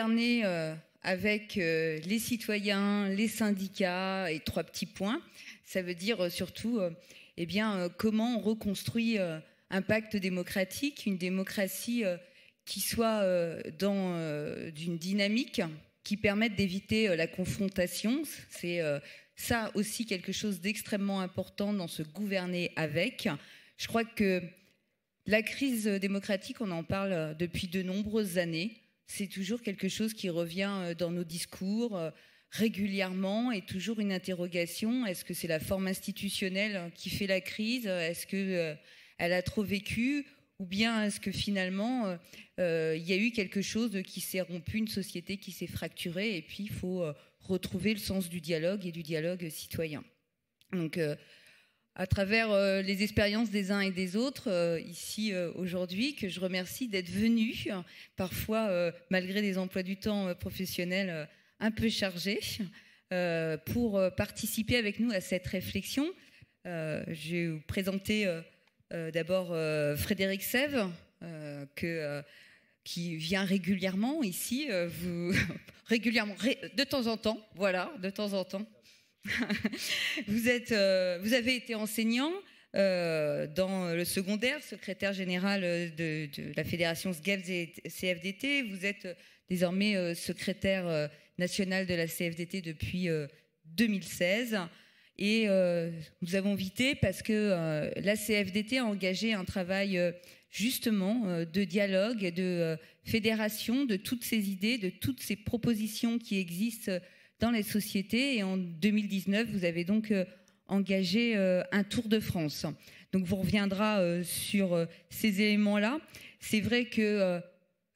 gouverner avec les citoyens, les syndicats et 3 petits points, ça veut dire surtout comment on reconstruit un pacte démocratique, une démocratie qui soit dans d'une dynamique qui permette d'éviter la confrontation. C'est ça aussi quelque chose d'extrêmement important dans ce gouverner avec. Je crois que la crise démocratique, on en parle depuis de nombreuses années. C'est toujours quelque chose qui revient dans nos discours régulièrement et toujours une interrogation. Est-ce que c'est la forme institutionnelle qui fait la crise? Est-ce qu'elle a trop vécu? Ou bien est-ce que finalement, il y a eu quelque chose qui s'est rompu, une société qui s'est fracturée, et puis il faut retrouver le sens du dialogue et du dialogue citoyen. Donc, à travers les expériences des uns et des autres, ici aujourd'hui, que je remercie d'être venus, parfois malgré des emplois du temps professionnels un peu chargés, pour participer avec nous à cette réflexion. Je vais vous présenter d'abord Frédéric Sève, qui vient régulièrement ici, régulièrement, de temps en temps, voilà, de temps en temps. Vous avez été enseignant dans le secondaire, secrétaire général de la fédération SGEVS et CFDT. Vous êtes désormais secrétaire national de la CFDT depuis 2016. Et nous avons invité parce que la CFDT a engagé un travail justement de dialogue, de fédération de toutes ces idées, de toutes ces propositions qui existent dans les sociétés. Et en 2019, vous avez donc engagé un Tour de France. Donc, vous reviendra sur ces éléments-là. C'est vrai que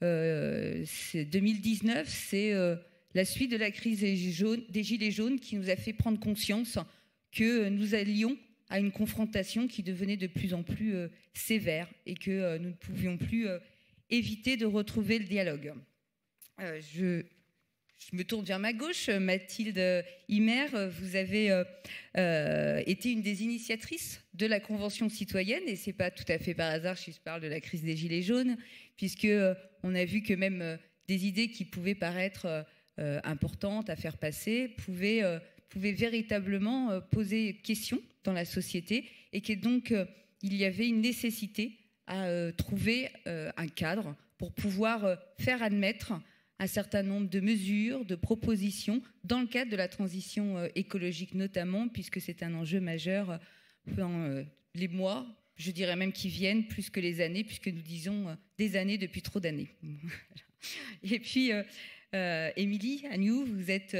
2019, c'est la suite de la crise des Gilets jaunes qui nous a fait prendre conscience que nous allions à une confrontation qui devenait de plus en plus sévère et que nous ne pouvions plus éviter de retrouver le dialogue. Je me tourne vers ma gauche. Mathilde Imer, vous avez été une des initiatrices de la Convention citoyenne, et ce n'est pas tout à fait par hasard si je parle de la crise des Gilets jaunes, puisqu'on a vu que même des idées qui pouvaient paraître importantes à faire passer pouvaient véritablement poser question dans la société, et que donc il y avait une nécessité à trouver un cadre pour pouvoir faire admettre un certain nombre de mesures, de propositions dans le cadre de la transition écologique notamment, puisque c'est un enjeu majeur dans les mois, je dirais même qui viennent, plus que les années, puisque nous disons des années depuis trop d'années. Et puis, Émilie Agnew, vous êtes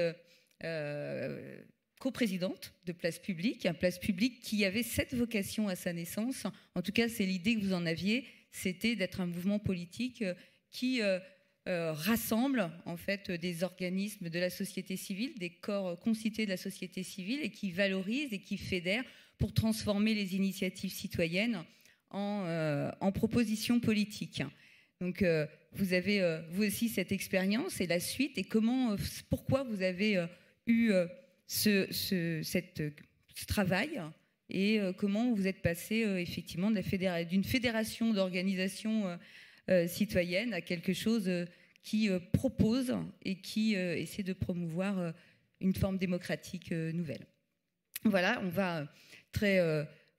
coprésidente de Place Publique, un Place Publique qui avait cette vocation à sa naissance. En tout cas, c'est l'idée que vous en aviez, c'était d'être un mouvement politique qui rassemble en fait des organismes de la société civile, des corps constitués de la société civile, et qui valorise et qui fédère pour transformer les initiatives citoyennes en propositions politiques. Donc, vous avez vous aussi cette expérience et la suite, et pourquoi vous avez eu ce travail, et comment vous êtes passé effectivement d'une fédération d'organisations citoyennes à quelque chose qui propose et qui essaie de promouvoir une forme démocratique nouvelle. Voilà, on va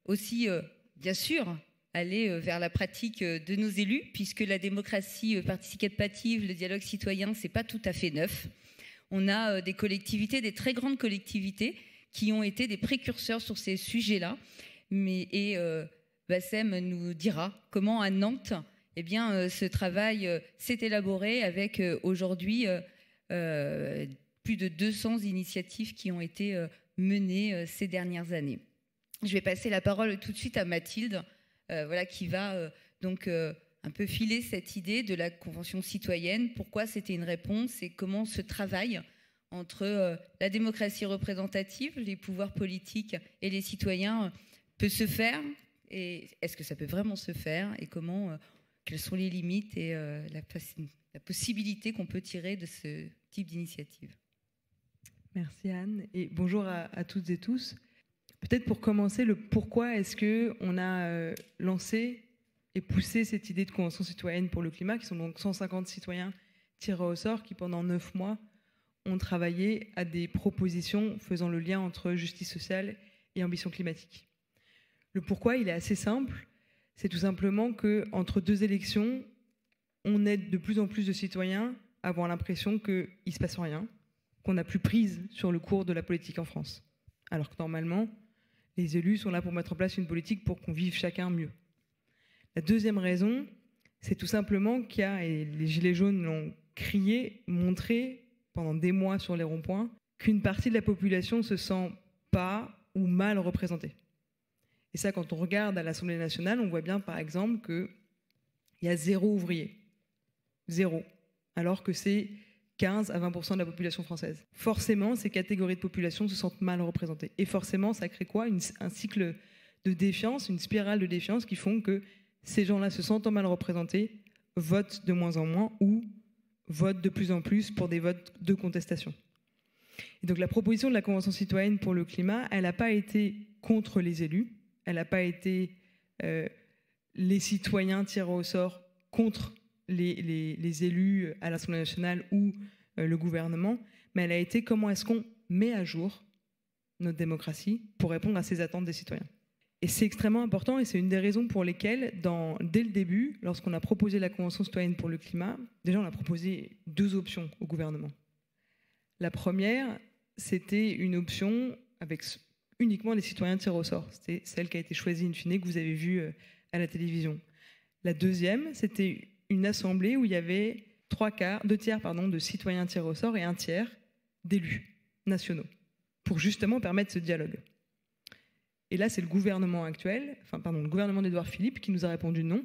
aussi, bien sûr, aller vers la pratique de nos élus, puisque la démocratie participative, le dialogue citoyen, c'est pas tout à fait neuf. On a des collectivités, des très grandes collectivités, qui ont été des précurseurs sur ces sujets-là. Bassem nous dira comment à Nantes, ce travail s'est élaboré avec aujourd'hui plus de 200 initiatives qui ont été menées ces dernières années. Je vais passer la parole tout de suite à Mathilde, qui va un peu filer cette idée de la Convention citoyenne, pourquoi c'était une réponse et comment ce travail entre la démocratie représentative, les pouvoirs politiques et les citoyens peut se faire, et est-ce que ça peut vraiment se faire, et quelles sont les limites et la possibilité qu'on peut tirer de ce type d'initiative. Merci Anne, et bonjour à toutes et tous. Peut-être pour commencer, le pourquoi est-ce qu'on a lancé et poussé cette idée de convention citoyenne pour le climat, qui sont donc 150 citoyens tirés au sort qui, pendant 9 mois, ont travaillé à des propositions faisant le lien entre justice sociale et ambition climatique. Le pourquoi, il est assez simple. C'est tout simplement qu'entre 2 élections, on aide de plus en plus de citoyens à avoir l'impression qu'il ne se passe rien, qu'on n'a plus prise sur le cours de la politique en France. Alors que normalement, les élus sont là pour mettre en place une politique pour qu'on vive chacun mieux. La deuxième raison, c'est tout simplement qu'il y a, et les Gilets jaunes l'ont crié, montré pendant des mois sur les ronds-points, qu'une partie de la population ne se sent pas ou mal représentée. Et ça, quand on regarde à l'Assemblée nationale, on voit bien par exemple qu'il y a 0 ouvrier. 0. Alors que c'est 15 à 20% de la population française. Forcément, ces catégories de population se sentent mal représentées. Et forcément, ça crée quoi ? Un cycle de défiance, une spirale de défiance qui font que ces gens-là se sentant mal représentés, votent de moins en moins ou votent de plus en plus pour des votes de contestation. Et donc la proposition de la Convention citoyenne pour le climat, elle n'a pas été contre les élus, elle n'a pas été les citoyens tirés au sort contre les élus à l'Assemblée nationale ou le gouvernement, mais elle a été comment est-ce qu'on met à jour notre démocratie pour répondre à ces attentes des citoyens. Et c'est extrêmement important et c'est une des raisons pour lesquelles, dès le début, lorsqu'on a proposé la Convention citoyenne pour le climat, déjà on a proposé 2 options au gouvernement. La première, c'était une option avec uniquement les citoyens tirés au sort. C'était celle qui a été choisie in fine, que vous avez vue à la télévision. La deuxième, c'était une assemblée où il y avait 2 tiers de citoyens tirés au sort et 1 tiers d'élus nationaux, pour justement permettre ce dialogue. Et là, c'est le gouvernement actuel, le gouvernement d'Édouard Philippe qui nous a répondu non,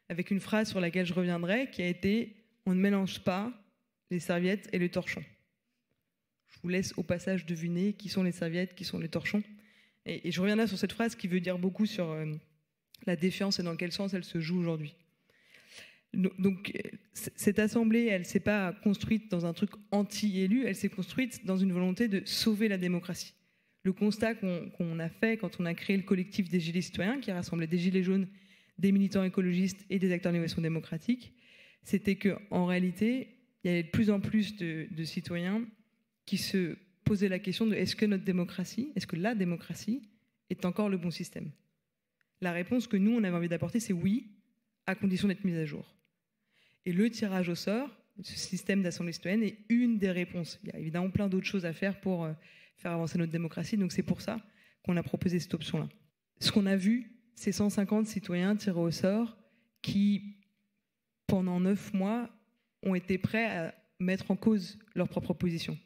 avec une phrase sur laquelle je reviendrai, qui a été « On ne mélange pas les serviettes et les torchons ». Je vous laisse au passage deviner qui sont les serviettes, qui sont les torchons. Et je reviendrai sur cette phrase qui veut dire beaucoup sur la défiance et dans quel sens elle se joue aujourd'hui. Donc, cette assemblée, elle ne s'est pas construite dans un truc anti-élu, elle s'est construite dans une volonté de sauver la démocratie. Le constat qu'on a fait quand on a créé le collectif des Gilets citoyens, qui rassemblait des Gilets jaunes, des militants écologistes et des acteurs d'innovation démocratique, c'était qu'en réalité, il y avait de plus en plus de citoyens qui se posaient la question de est-ce que notre démocratie, est-ce que la démocratie est encore le bon système ? La réponse que nous, on avait envie d'apporter, c'est oui, à condition d'être mise à jour. Et le tirage au sort, ce système d'assemblée citoyenne, est une des réponses. Il y a évidemment plein d'autres choses à faire pour faire avancer notre démocratie, donc c'est pour ça qu'on a proposé cette option-là. Ce qu'on a vu, c'est 150 citoyens tirés au sort qui, pendant 9 mois, ont été prêts à mettre en cause leur propre position,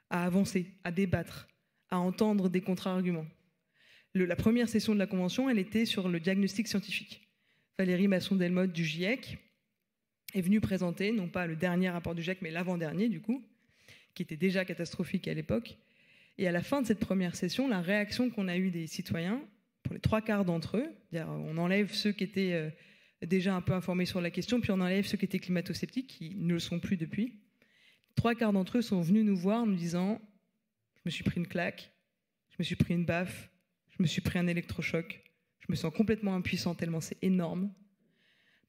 à avancer, à débattre, à entendre des contre-arguments. La première session de la Convention, elle était sur le diagnostic scientifique. Valérie Masson-Delmotte du GIEC est venue présenter, non pas le dernier rapport du GIEC, mais l'avant-dernier du coup, qui était déjà catastrophique à l'époque. Et à la fin de cette première session, la réaction qu'on a eue des citoyens, pour les 3/4 d'entre eux, c'est-à-dire on enlève ceux qui étaient déjà un peu informés sur la question, puis on enlève ceux qui étaient climato-sceptiques, qui ne le sont plus depuis. 3/4 d'entre eux sont venus nous voir en nous disant « Je me suis pris une claque, je me suis pris une baffe, je me suis pris un électrochoc, je me sens complètement impuissant tellement c'est énorme. »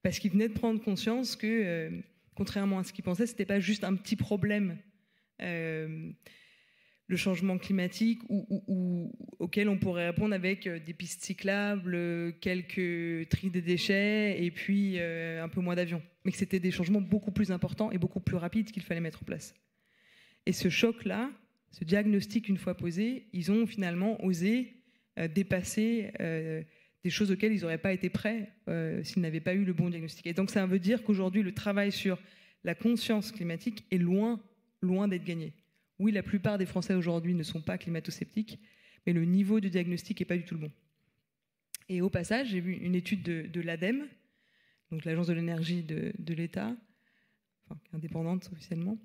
Parce qu'ils venaient de prendre conscience que, contrairement à ce qu'ils pensaient, ce n'était pas juste un petit problème, le changement climatique, auquel on pourrait répondre avec des pistes cyclables, quelques tri des déchets et puis un peu moins d'avions. Mais que c'était des changements beaucoup plus importants et beaucoup plus rapides qu'il fallait mettre en place. Et ce choc-là, ce diagnostic une fois posé, ils ont finalement osé dépasser des choses auxquelles ils n'auraient pas été prêts s'ils n'avaient pas eu le bon diagnostic. Et donc ça veut dire qu'aujourd'hui, le travail sur la conscience climatique est loin d'être gagné. Oui, la plupart des Français aujourd'hui ne sont pas climato-sceptiques, mais le niveau de diagnostic n'est pas du tout le bon. Et au passage, j'ai vu une étude de l'ADEME, donc l'Agence de l'énergie de l'État, enfin, indépendante officiellement,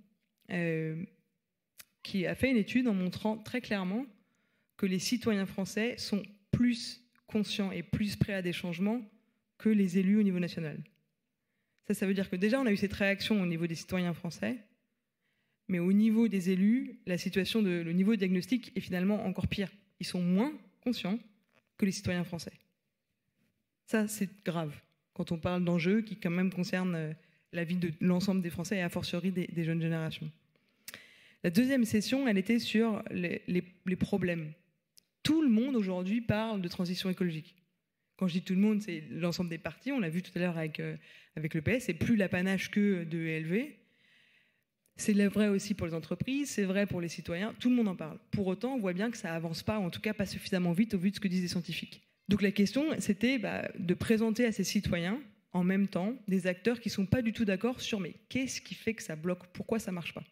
qui a fait une étude en montrant très clairement que les citoyens français sont plus conscients et plus prêts à des changements que les élus au niveau national. Ça veut dire que déjà, on a eu cette réaction au niveau des citoyens français, mais au niveau des élus, le niveau de diagnostic est finalement encore pire. Ils sont moins conscients que les citoyens français. Ça, c'est grave, quand on parle d'enjeux qui quand même concernent la vie de l'ensemble des Français et a fortiori des jeunes générations. La deuxième session, elle était sur les problèmes. Tout le monde aujourd'hui parle de transition écologique. Quand je dis tout le monde, c'est l'ensemble des partis. On l'a vu tout à l'heure avec le PS. C'est plus l'apanage que de ELV. C'est vrai aussi pour les entreprises, c'est vrai pour les citoyens. Tout le monde en parle. Pour autant, on voit bien que ça avance pas, ou en tout cas pas suffisamment vite au vu de ce que disent les scientifiques. Donc la question, c'était de présenter à ces citoyens, en même temps, des acteurs qui ne sont pas du tout d'accord sur mais qu'est-ce qui fait que ça bloque, pourquoi ça ne marche pas.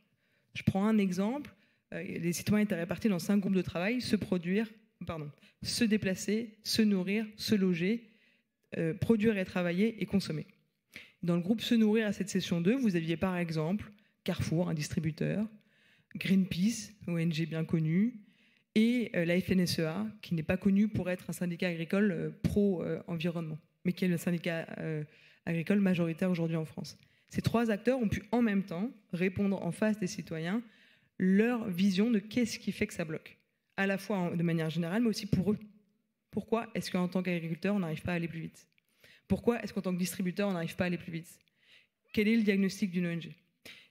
Je prends un exemple. Les citoyens étaient répartis dans 5 groupes de travail, se déplacer, se nourrir, se loger, produire et travailler et consommer. Dans le groupe se nourrir à cette session 2, vous aviez par exemple Carrefour, un distributeur, Greenpeace, ONG bien connue, et la FNSEA, qui n'est pas connue pour être un syndicat agricole pro-environnement, mais qui est le syndicat agricole majoritaire aujourd'hui en France. Ces 3 acteurs ont pu en même temps répondre en face des citoyens leur vision de qu'est-ce qui fait que ça bloque, à la fois de manière générale, mais aussi pour eux. Pourquoi est-ce qu'en tant qu'agriculteur, on n'arrive pas à aller plus vite? Pourquoi est-ce qu'en tant que distributeur, on n'arrive pas à aller plus vite? Quel est le diagnostic d'une ONG?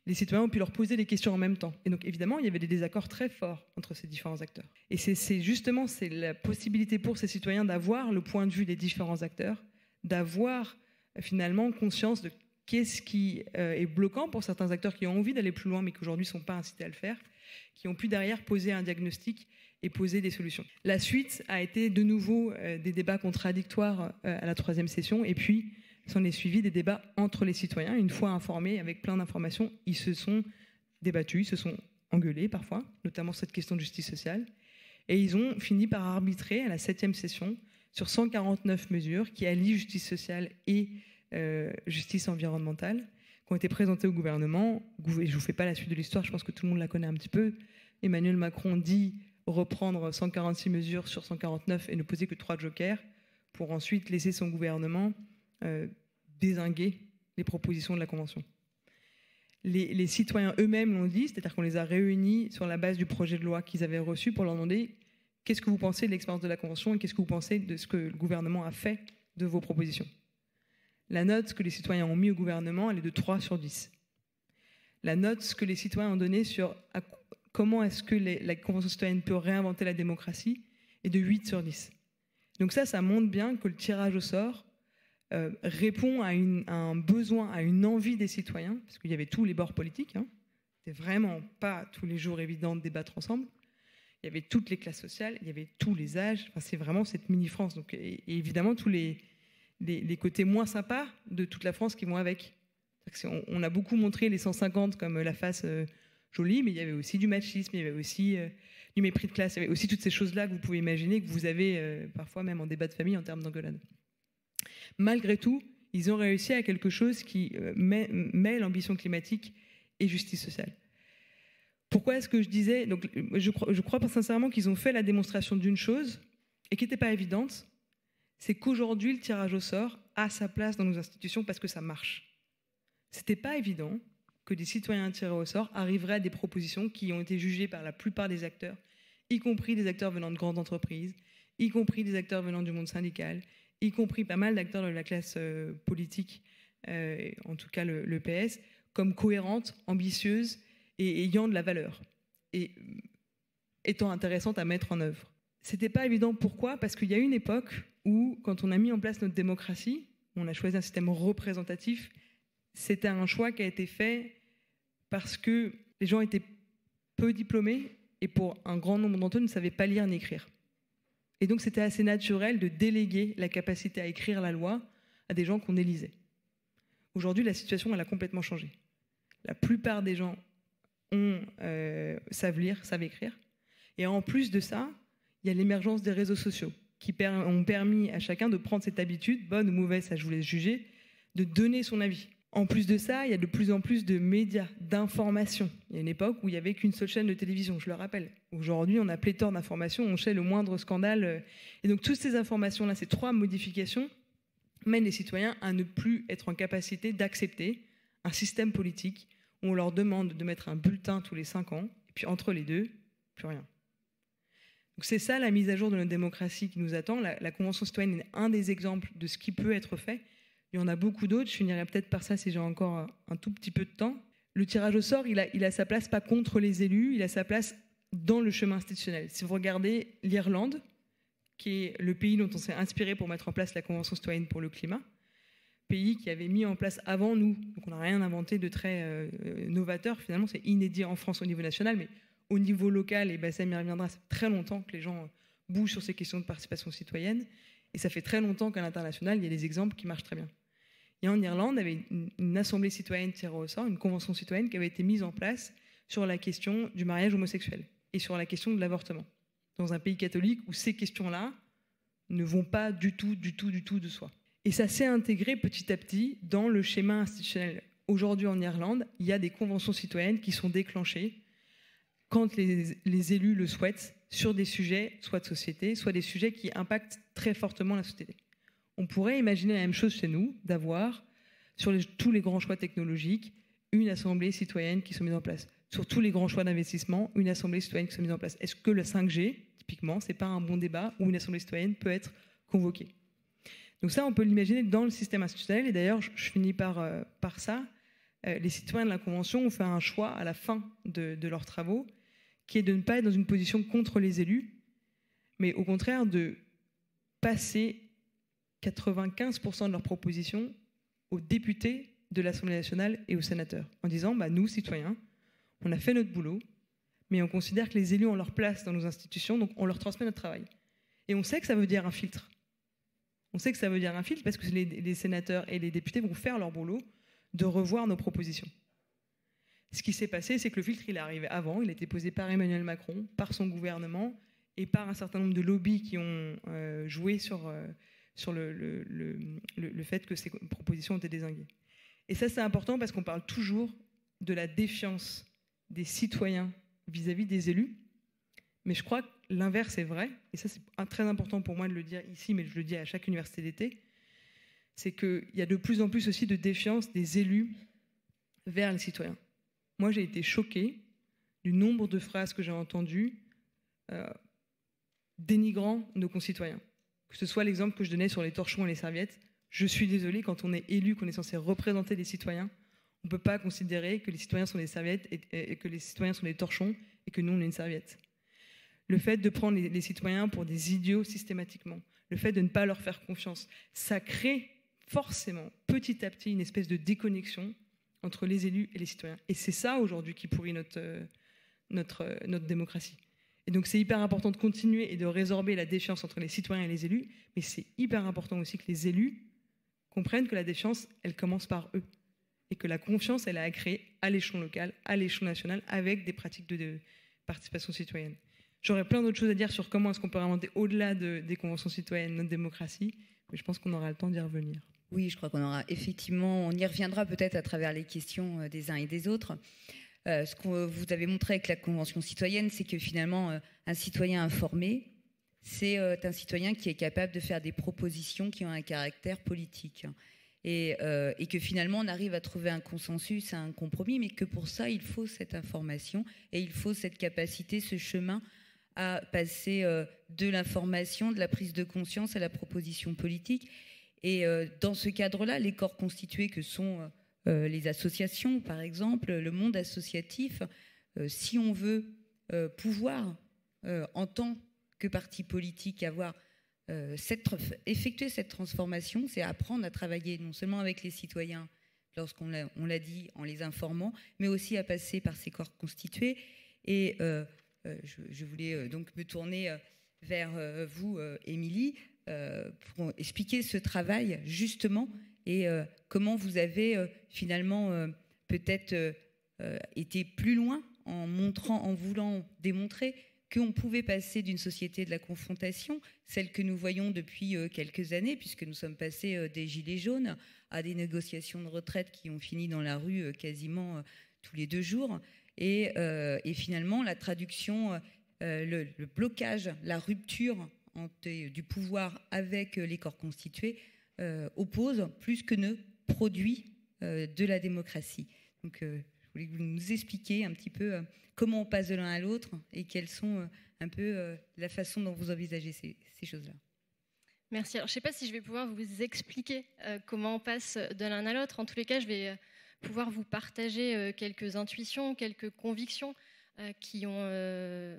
Les citoyens ont pu leur poser des questions en même temps. Et donc, évidemment, il y avait des désaccords très forts entre ces différents acteurs. Et c'est justement la possibilité pour ces citoyens d'avoir le point de vue des différents acteurs, d'avoir finalement conscience de qu'est-ce qui est bloquant pour certains acteurs qui ont envie d'aller plus loin, mais qui aujourd'hui ne sont pas incités à le faire, qui ont pu derrière poser un diagnostic et poser des solutions. La suite a été de nouveau des débats contradictoires à la 3e session, et puis s'en est suivi des débats entre les citoyens. Une fois informés, avec plein d'informations, ils se sont débattus, ils se sont engueulés parfois, notamment cette question de justice sociale. Et ils ont fini par arbitrer à la 7e session sur 149 mesures qui allient justice sociale et justice environnementale, qui ont été présentées au gouvernement. Je ne vous fais pas la suite de l'histoire, je pense que tout le monde la connaît un petit peu. Emmanuel Macron dit reprendre 146 mesures sur 149 et ne poser que 3 jokers, pour ensuite laisser son gouvernement dézinguer les propositions de la Convention. Les citoyens eux-mêmes l'ont dit, c'est-à-dire qu'on les a réunis sur la base du projet de loi qu'ils avaient reçu pour leur demander qu'est-ce que vous pensez de l'expérience de la Convention et qu'est-ce que vous pensez de ce que le gouvernement a fait de vos propositions. La note que les citoyens ont mis au gouvernement, elle est de 3 sur 10. La note que les citoyens ont donnée sur comment est-ce que la Convention citoyenne peut réinventer la démocratie est de 8 sur 10. Donc ça montre bien que le tirage au sort répond à un besoin, à une envie des citoyens, parce qu'il y avait tous les bords politiques, hein. C'était vraiment pas tous les jours évident de débattre ensemble. Il y avait toutes les classes sociales, il y avait tous les âges. Enfin, c'est vraiment cette mini-France. Donc, et évidemment, tous les côtés moins sympas de toute la France qui vont avec. On a beaucoup montré les 150 comme la face jolie, mais il y avait aussi du machisme, il y avait aussi du mépris de classe, il y avait aussi toutes ces choses-là que vous pouvez imaginer, que vous avez parfois même en débat de famille en termes d'engueulade. Malgré tout, ils ont réussi à quelque chose qui mêle ambition climatique et justice sociale. Pourquoi est-ce que je disais donc, je crois pas sincèrement qu'ils ont fait la démonstration d'une chose, et qui n'était pas évidente, c'est qu'aujourd'hui, le tirage au sort a sa place dans nos institutions parce que ça marche. C'était pas évident que des citoyens tirés au sort arriveraient à des propositions qui ont été jugées par la plupart des acteurs, y compris des acteurs venant de grandes entreprises, y compris des acteurs venant du monde syndical, y compris pas mal d'acteurs de la classe politique, en tout cas le PS, comme cohérentes, ambitieuses et ayant de la valeur, et étant intéressantes à mettre en œuvre. C'était pas évident, pourquoi? Parce qu'il y a une époque où, quand on a mis en place notre démocratie, on a choisi un système représentatif, c'était un choix qui a été fait parce que les gens étaient peu diplômés et pour un grand nombre d'entre eux ne savaient pas lire ni écrire. Et donc c'était assez naturel de déléguer la capacité à écrire la loi à des gens qu'on élisait. Aujourd'hui, la situation elle a complètement changé. La plupart des gens savent lire, savent écrire. Et en plus de ça, il y a l'émergence des réseaux sociaux qui ont permis à chacun de prendre cette habitude, bonne ou mauvaise, ça je vous laisse juger, de donner son avis. En plus de ça, il y a de plus en plus de médias, d'informations. Il y a une époque où il n'y avait qu'une seule chaîne de télévision, je le rappelle. Aujourd'hui, on a pléthore d'informations, on sait le moindre scandale. Et donc, toutes ces informations-là, ces 3 modifications, mènent les citoyens à ne plus être en capacité d'accepter un système politique où on leur demande de mettre un bulletin tous les 5 ans, et puis entre les deux, plus rien. Donc c'est ça la mise à jour de notre démocratie qui nous attend. La Convention citoyenne est un des exemples de ce qui peut être fait. Il y en a beaucoup d'autres, je finirai peut-être par ça si j'ai encore un tout petit peu de temps. Le tirage au sort, il a sa place pas contre les élus, il a sa place dans le chemin institutionnel. Si vous regardez l'Irlande, qui est le pays dont on s'est inspiré pour mettre en place la Convention citoyenne pour le climat, pays qui avait mis en place avant nous, donc on n'a rien inventé de très novateur, finalement c'est inédit en France au niveau national, mais au niveau local, et ça m'y reviendra, ça fait très longtemps que les gens bougent sur ces questions de participation citoyenne, et ça fait très longtemps qu'à l'international, il y a des exemples qui marchent très bien. Et en Irlande, il y avait une assemblée citoyenne tirée au sort, une convention citoyenne qui avait été mise en place sur la question du mariage homosexuel et sur la question de l'avortement, dans un pays catholique où ces questions-là ne vont pas du tout de soi. Et ça s'est intégré petit à petit dans le schéma institutionnel. Aujourd'hui en Irlande, il y a des conventions citoyennes qui sont déclenchées quand les élus le souhaitent sur des sujets, soit de société, soit des sujets qui impactent très fortement la société. On pourrait imaginer la même chose chez nous, d'avoir, sur tous les grands choix technologiques, une assemblée citoyenne qui se met en place. Sur tous les grands choix d'investissement, une assemblée citoyenne qui se met en place. Est-ce que le 5G, typiquement, c'est pas un bon débat où une assemblée citoyenne peut être convoquée? Donc ça, on peut l'imaginer dans le système institutionnel. Et d'ailleurs, je finis par ça. Les citoyens de la Convention ont fait un choix à la fin de leurs travaux, qui est de ne pas être dans une position contre les élus, mais au contraire de passer 95% de leurs propositions aux députés de l'Assemblée nationale et aux sénateurs, en disant nous, citoyens, on a fait notre boulot, mais on considère que les élus ont leur place dans nos institutions, donc on leur transmet notre travail. Et on sait que ça veut dire un filtre. On sait que ça veut dire un filtre parce que les sénateurs et les députés vont faire leur boulot de revoir nos propositions. Ce qui s'est passé, c'est que le filtre, il est arrivé avant, il a été posé par Emmanuel Macron, par son gouvernement et par un certain nombre de lobbies qui ont joué sur le fait que ces propositions ont été dézinguées. Et ça, c'est important parce qu'on parle toujours de la défiance des citoyens vis-à-vis des élus, mais je crois que l'inverse est vrai, et ça c'est très important pour moi de le dire ici, mais je le dis à chaque université d'été, c'est qu'il y a de plus en plus aussi de défiance des élus vers les citoyens. Moi, j'ai été choquée du nombre de phrases que j'ai entendues dénigrant nos concitoyens. Que ce soit l'exemple que je donnais sur les torchons et les serviettes, je suis désolée, quand on est élu, qu'on est censé représenter les citoyens, on ne peut pas considérer que les citoyens sont des serviettes et que les citoyens sont des torchons et que nous, on est une serviette. Le fait de prendre les citoyens pour des idiots systématiquement, le fait de ne pas leur faire confiance, ça crée forcément, petit à petit, une espèce de déconnexion entre les élus et les citoyens. Et c'est ça, aujourd'hui, qui pourrit notre démocratie. Et donc, c'est hyper important de continuer et de résorber la défiance entre les citoyens et les élus, mais c'est hyper important aussi que les élus comprennent que la défiance, elle commence par eux. Et que la confiance, elle a à créer à l'échelon local, à l'échelon national, avec des pratiques de participation citoyenne. J'aurais plein d'autres choses à dire sur comment est-ce qu'on peut inventer au-delà des conventions citoyennes notre démocratie, mais je pense qu'on aura le temps d'y revenir. Oui, je crois qu'on aura effectivement, on y reviendra peut-être à travers les questions des uns et des autres. Ce que vous avez montré avec la Convention citoyenne, c'est que finalement, un citoyen informé, c'est un citoyen qui est capable de faire des propositions qui ont un caractère politique. Et que finalement, on arrive à trouver un consensus, un compromis, mais que pour ça, il faut cette information et il faut cette capacité, ce chemin à passer de l'information, de la prise de conscience à la proposition politique. Et dans ce cadre-là, les corps constitués que sont les associations, par exemple, le monde associatif, si on veut pouvoir, en tant que parti politique, effectuer cette transformation, c'est apprendre à travailler non seulement avec les citoyens, lorsqu'on l'a dit, en les informant, mais aussi à passer par ces corps constitués. Et je voulais donc me tourner vers vous, Émilie, pour expliquer ce travail, justement, et comment vous avez finalement peut-être été plus loin en voulant démontrer qu'on pouvait passer d'une société de la confrontation, celle que nous voyons depuis quelques années, puisque nous sommes passés des gilets jaunes à des négociations de retraite qui ont fini dans la rue quasiment tous les 2 jours, et finalement la traduction, le blocage, la rupture du pouvoir avec les corps constitués oppose plus que ne produit de la démocratie. Donc je voulais que vous nous expliquiez un petit peu comment on passe de l'un à l'autre et quelles sont un peu la façon dont vous envisagez ces choses-là. Merci. Alors, je ne sais pas si je vais pouvoir vous expliquer comment on passe de l'un à l'autre. En tous les cas, je vais pouvoir vous partager quelques intuitions, quelques convictions qui ont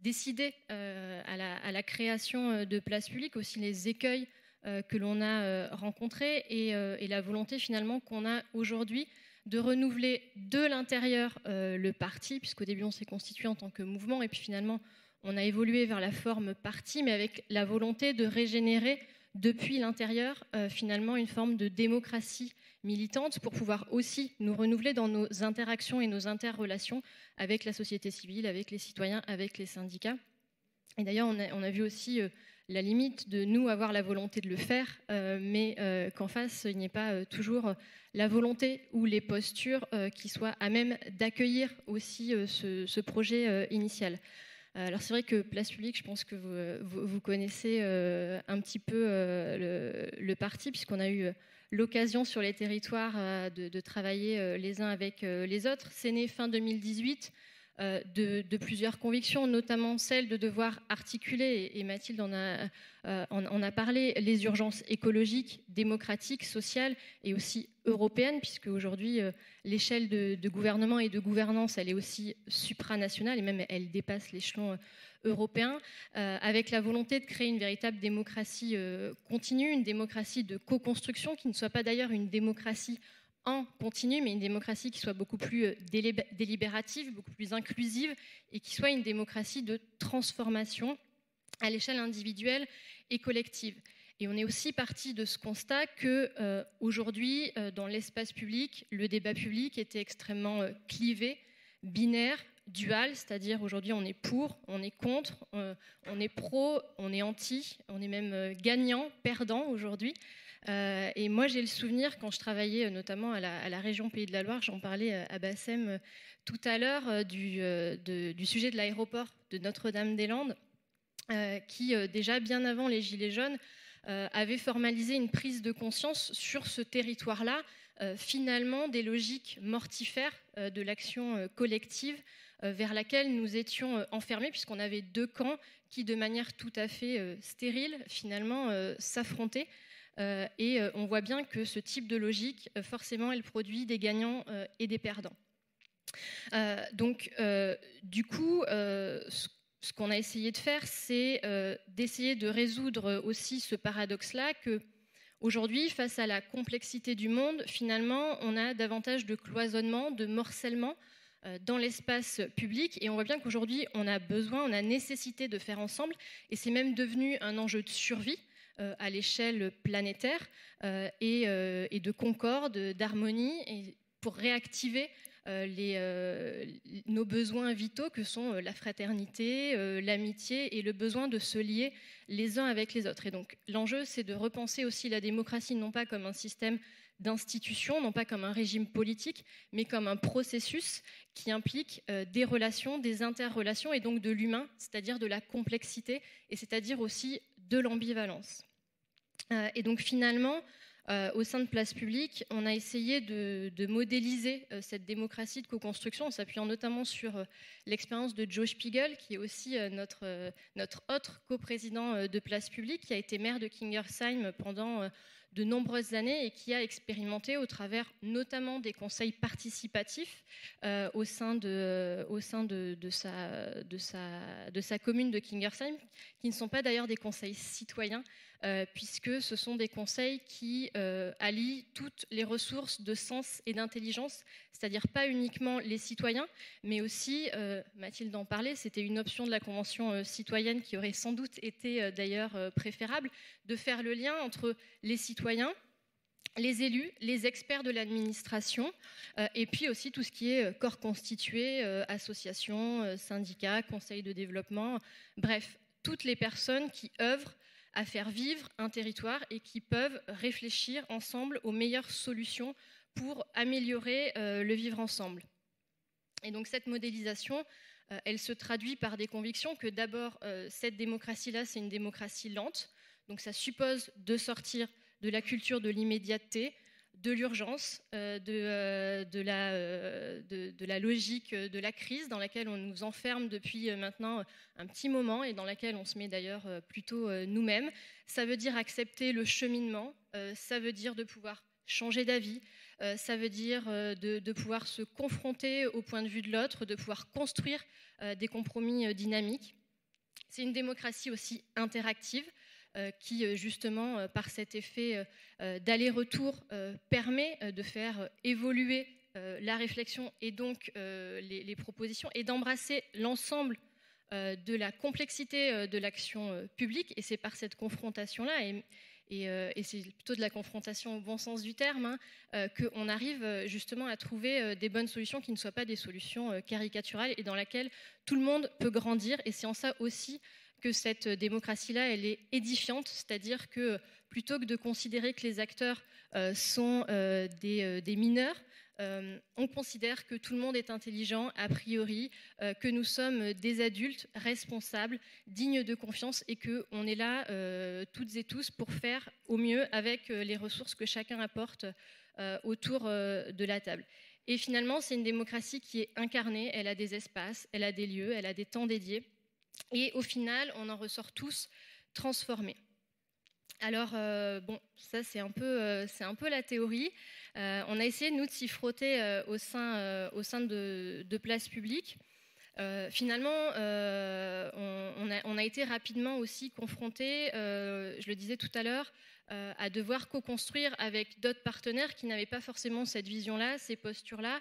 décidé à la création de Place Publique, aussi les écueils que l'on a rencontrés et la volonté finalement qu'on a aujourd'hui de renouveler de l'intérieur le parti, puisqu'au début on s'est constitué en tant que mouvement et puis finalement on a évolué vers la forme parti, mais avec la volonté de régénérer depuis l'intérieur finalement une forme de démocratie militante pour pouvoir aussi nous renouveler dans nos interactions et nos interrelations avec la société civile, avec les citoyens, avec les syndicats. Et d'ailleurs, on a vu aussi la limite de nous avoir la volonté de le faire, mais qu'en face, il n'y ait pas toujours la volonté ou les postures qui soient à même d'accueillir aussi ce projet initial. Alors c'est vrai que Place Publique, je pense que vous connaissez un petit peu le parti, puisqu'on a eu l'occasion sur les territoires de travailler les uns avec les autres. C'est né fin 2018 de plusieurs convictions, notamment celle de devoir articuler, et Mathilde en a parlé, les urgences écologiques, démocratiques, sociales et aussi européennes, puisque aujourd'hui l'échelle de gouvernement et de gouvernance, elle est aussi supranationale et même elle dépasse l'échelon européen, avec la volonté de créer une véritable démocratie continue, une démocratie de co-construction qui ne soit pas d'ailleurs une démocratie en continu, mais une démocratie qui soit beaucoup plus délibérative, beaucoup plus inclusive et qui soit une démocratie de transformation à l'échelle individuelle et collective. Et on est aussi parti de ce constat que aujourd'hui, dans l'espace public, le débat public était extrêmement clivé, binaire, dual, c'est-à-dire aujourd'hui on est pour, on est contre, on est pro, on est anti, on est même gagnant, perdant aujourd'hui. Et moi j'ai le souvenir quand je travaillais notamment à la région Pays de la Loire, j'en parlais à Bassem tout à l'heure du sujet de l'aéroport de Notre-Dame-des-Landes, qui déjà bien avant les Gilets jaunes avait formalisé une prise de conscience sur ce territoire-là, finalement des logiques mortifères de l'action collective vers laquelle nous étions enfermés, puisqu'on avait deux camps qui de manière tout à fait stérile finalement s'affrontaient. Et on voit bien que ce type de logique, forcément, elle produit des gagnants et des perdants. Donc, du coup, ce qu'on a essayé de faire, c'est d'essayer de résoudre aussi ce paradoxe-là que aujourd'hui, face à la complexité du monde, finalement, on a davantage de cloisonnement, de morcellement dans l'espace public. Et on voit bien qu'aujourd'hui, on a besoin, on a nécessité de faire ensemble. Et c'est même devenu un enjeu de survie à l'échelle planétaire et de concorde, d'harmonie, et pour réactiver nos besoins vitaux que sont la fraternité, l'amitié et le besoin de se lier les uns avec les autres. Et donc l'enjeu, c'est de repenser aussi la démocratie non pas comme un système d'institutions, non pas comme un régime politique, mais comme un processus qui implique des relations, des interrelations et donc de l'humain, c'est-à-dire de la complexité et c'est-à-dire aussi de l'ambivalence. Et donc finalement, au sein de Place Publique, on a essayé de modéliser cette démocratie de co-construction en s'appuyant notamment sur l'expérience de Joe Spiegel, qui est aussi notre autre coprésident de Place Publique, qui a été maire de Kingersheim pendant de nombreuses années et qui a expérimenté au travers notamment des conseils participatifs au sein de sa commune de Kingersheim, qui ne sont pas d'ailleurs des conseils citoyens, puisque ce sont des conseils qui allient toutes les ressources de sens et d'intelligence, c'est-à-dire pas uniquement les citoyens, mais aussi, Mathilde en parlait, c'était une option de la Convention citoyenne qui aurait sans doute été d'ailleurs préférable, de faire le lien entre les citoyens, les élus, les experts de l'administration, et puis aussi tout ce qui est corps constitué, associations, syndicats, conseils de développement, bref, toutes les personnes qui œuvrent à faire vivre un territoire et qui peuvent réfléchir ensemble aux meilleures solutions pour améliorer le vivre ensemble. Et donc cette modélisation, elle se traduit par des convictions que d'abord, cette démocratie-là, c'est une démocratie lente, donc ça suppose de sortir de la culture de l'immédiateté, de l'urgence, de la logique de la crise dans laquelle on nous enferme depuis maintenant un petit moment et dans laquelle on se met d'ailleurs plutôt nous-mêmes. Ça veut dire accepter le cheminement, ça veut dire de pouvoir changer d'avis, ça veut dire de pouvoir se confronter au point de vue de l'autre, de pouvoir construire des compromis dynamiques. C'est une démocratie aussi interactive qui, justement, par cet effet d'aller-retour, permet de faire évoluer la réflexion et donc les propositions et d'embrasser l'ensemble de la complexité de l'action publique. Et c'est par cette confrontation-là, et c'est plutôt de la confrontation au bon sens du terme, qu'on arrive justement à trouver des bonnes solutions qui ne soient pas des solutions caricaturales et dans lesquelles tout le monde peut grandir. Et c'est en ça aussi que cette démocratie-là, elle est édifiante, c'est-à-dire que plutôt que de considérer que les acteurs sont des mineurs, on considère que tout le monde est intelligent, a priori, que nous sommes des adultes responsables, dignes de confiance et qu'on est là, toutes et tous, pour faire au mieux avec les ressources que chacun apporte autour de la table. Et finalement, c'est une démocratie qui est incarnée, elle a des espaces, elle a des lieux, elle a des temps dédiés. Et au final, on en ressort tous transformés. Alors, bon, ça c'est un peu la théorie. On a essayé, nous, de s'y frotter au sein de places publiques. Finalement, on a été rapidement aussi confrontés, je le disais tout à l'heure, à devoir co-construire avec d'autres partenaires qui n'avaient pas forcément cette vision-là, ces postures-là,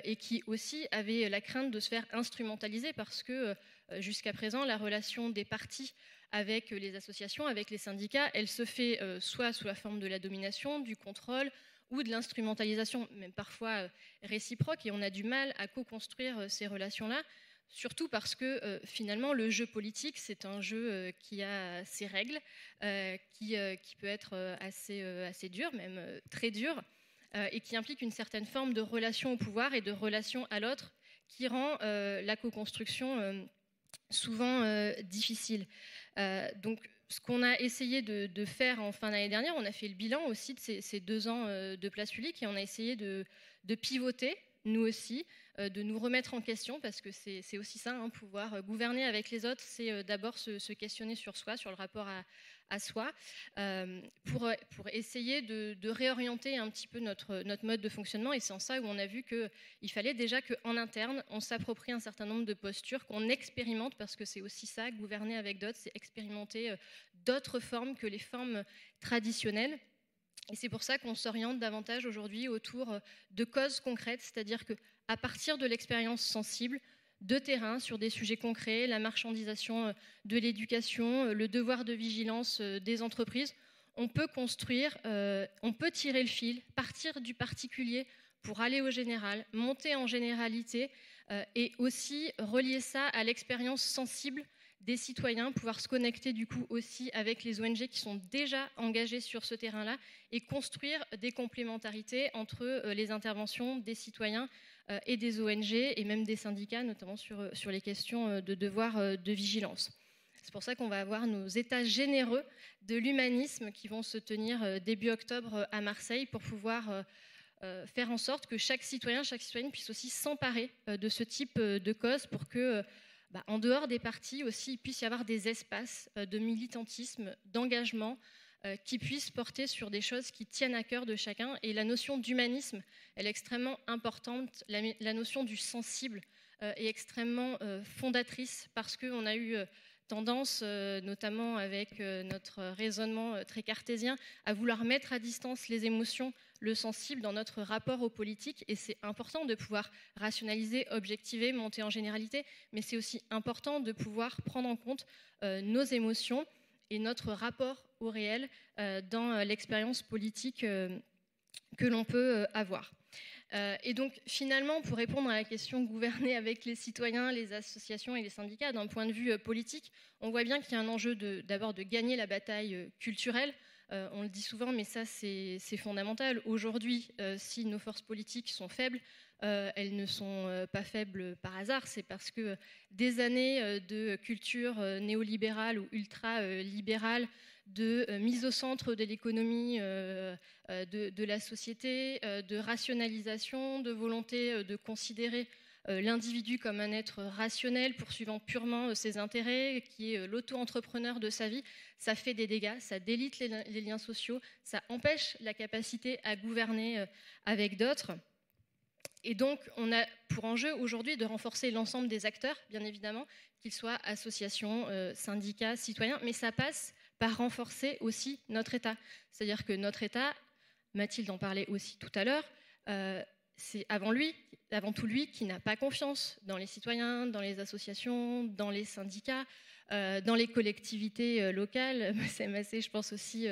et qui aussi avaient la crainte de se faire instrumentaliser parce que jusqu'à présent, la relation des partis avec les associations, avec les syndicats, elle se fait soit sous la forme de la domination, du contrôle ou de l'instrumentalisation, même parfois réciproque, et on a du mal à co-construire ces relations-là, surtout parce que finalement le jeu politique, c'est un jeu qui a ses règles, qui peut être assez dur, même très dur, et qui implique une certaine forme de relation au pouvoir et de relation à l'autre qui rend la co-construction souvent difficile. Donc, ce qu'on a essayé de faire en fin d'année dernière, on a fait le bilan aussi de ces 2 ans de place publique et on a essayé de pivoter, nous aussi, de nous remettre en question, parce que c'est aussi ça, pouvoir gouverner avec les autres, c'est d'abord se questionner sur soi, sur le rapport à soi, pour essayer de réorienter un petit peu notre mode de fonctionnement. Et c'est en ça où on a vu qu'il fallait déjà qu'en interne, on s'approprie un certain nombre de postures, qu'on expérimente, parce que c'est aussi ça, gouverner avec d'autres, c'est expérimenter d'autres formes que les formes traditionnelles. Et c'est pour ça qu'on s'oriente davantage aujourd'hui autour de causes concrètes, c'est-à-dire qu'à partir de l'expérience sensible, de terrain, sur des sujets concrets, la marchandisation de l'éducation, le devoir de vigilance des entreprises, on peut construire, on peut tirer le fil, partir du particulier pour aller au général, monter en généralité et aussi relier ça à l'expérience sensible des citoyens, pouvoir se connecter du coup aussi avec les ONG qui sont déjà engagées sur ce terrain-là et construire des complémentarités entre les interventions des citoyens et des ONG et même des syndicats, notamment sur les questions de devoir de vigilance. C'est pour ça qu'on va avoir nos états généreux de l'humanisme qui vont se tenir début octobre à Marseille pour pouvoir faire en sorte que chaque citoyen, chaque citoyenne puisse aussi s'emparer de ce type de cause pour que en dehors des partis aussi, il puisse y avoir des espaces de militantisme, d'engagement qui puissent porter sur des choses qui tiennent à cœur de chacun. Et la notion d'humanisme, elle est extrêmement importante. La notion du sensible est extrêmement fondatrice parce qu'on a eu tendance, notamment avec notre raisonnement très cartésien, à vouloir mettre à distance les émotions, le sensible dans notre rapport aux politiques. Et c'est important de pouvoir rationaliser, objectiver, monter en généralité, mais c'est aussi important de pouvoir prendre en compte nos émotions et notre rapport au réel dans l'expérience politique que l'on peut avoir. Et donc finalement, pour répondre à la question gouverner avec les citoyens, les associations et les syndicats, d'un point de vue politique, on voit bien qu'il y a un enjeu d'abord de gagner la bataille culturelle. On le dit souvent, mais ça c'est fondamental. Aujourd'hui, si nos forces politiques sont faibles, elles ne sont pas faibles par hasard, c'est parce que des années de culture néolibérale ou ultra-libérale, de mise au centre de l'économie de la société, de rationalisation, de volonté de considérer l'individu comme un être rationnel poursuivant purement ses intérêts, qui est l'auto-entrepreneur de sa vie. Ça fait des dégâts, ça délite les liens sociaux, ça empêche la capacité à gouverner avec d'autres. Et donc, on a pour enjeu aujourd'hui de renforcer l'ensemble des acteurs, bien évidemment, qu'ils soient associations, syndicats, citoyens, mais ça passe par renforcer aussi notre État. C'est-à-dire que notre État, Mathilde en parlait aussi tout à l'heure, c'est avant tout lui qui n'a pas confiance dans les citoyens, dans les associations, dans les syndicats, dans les collectivités locales. CMAC, je pense aussi,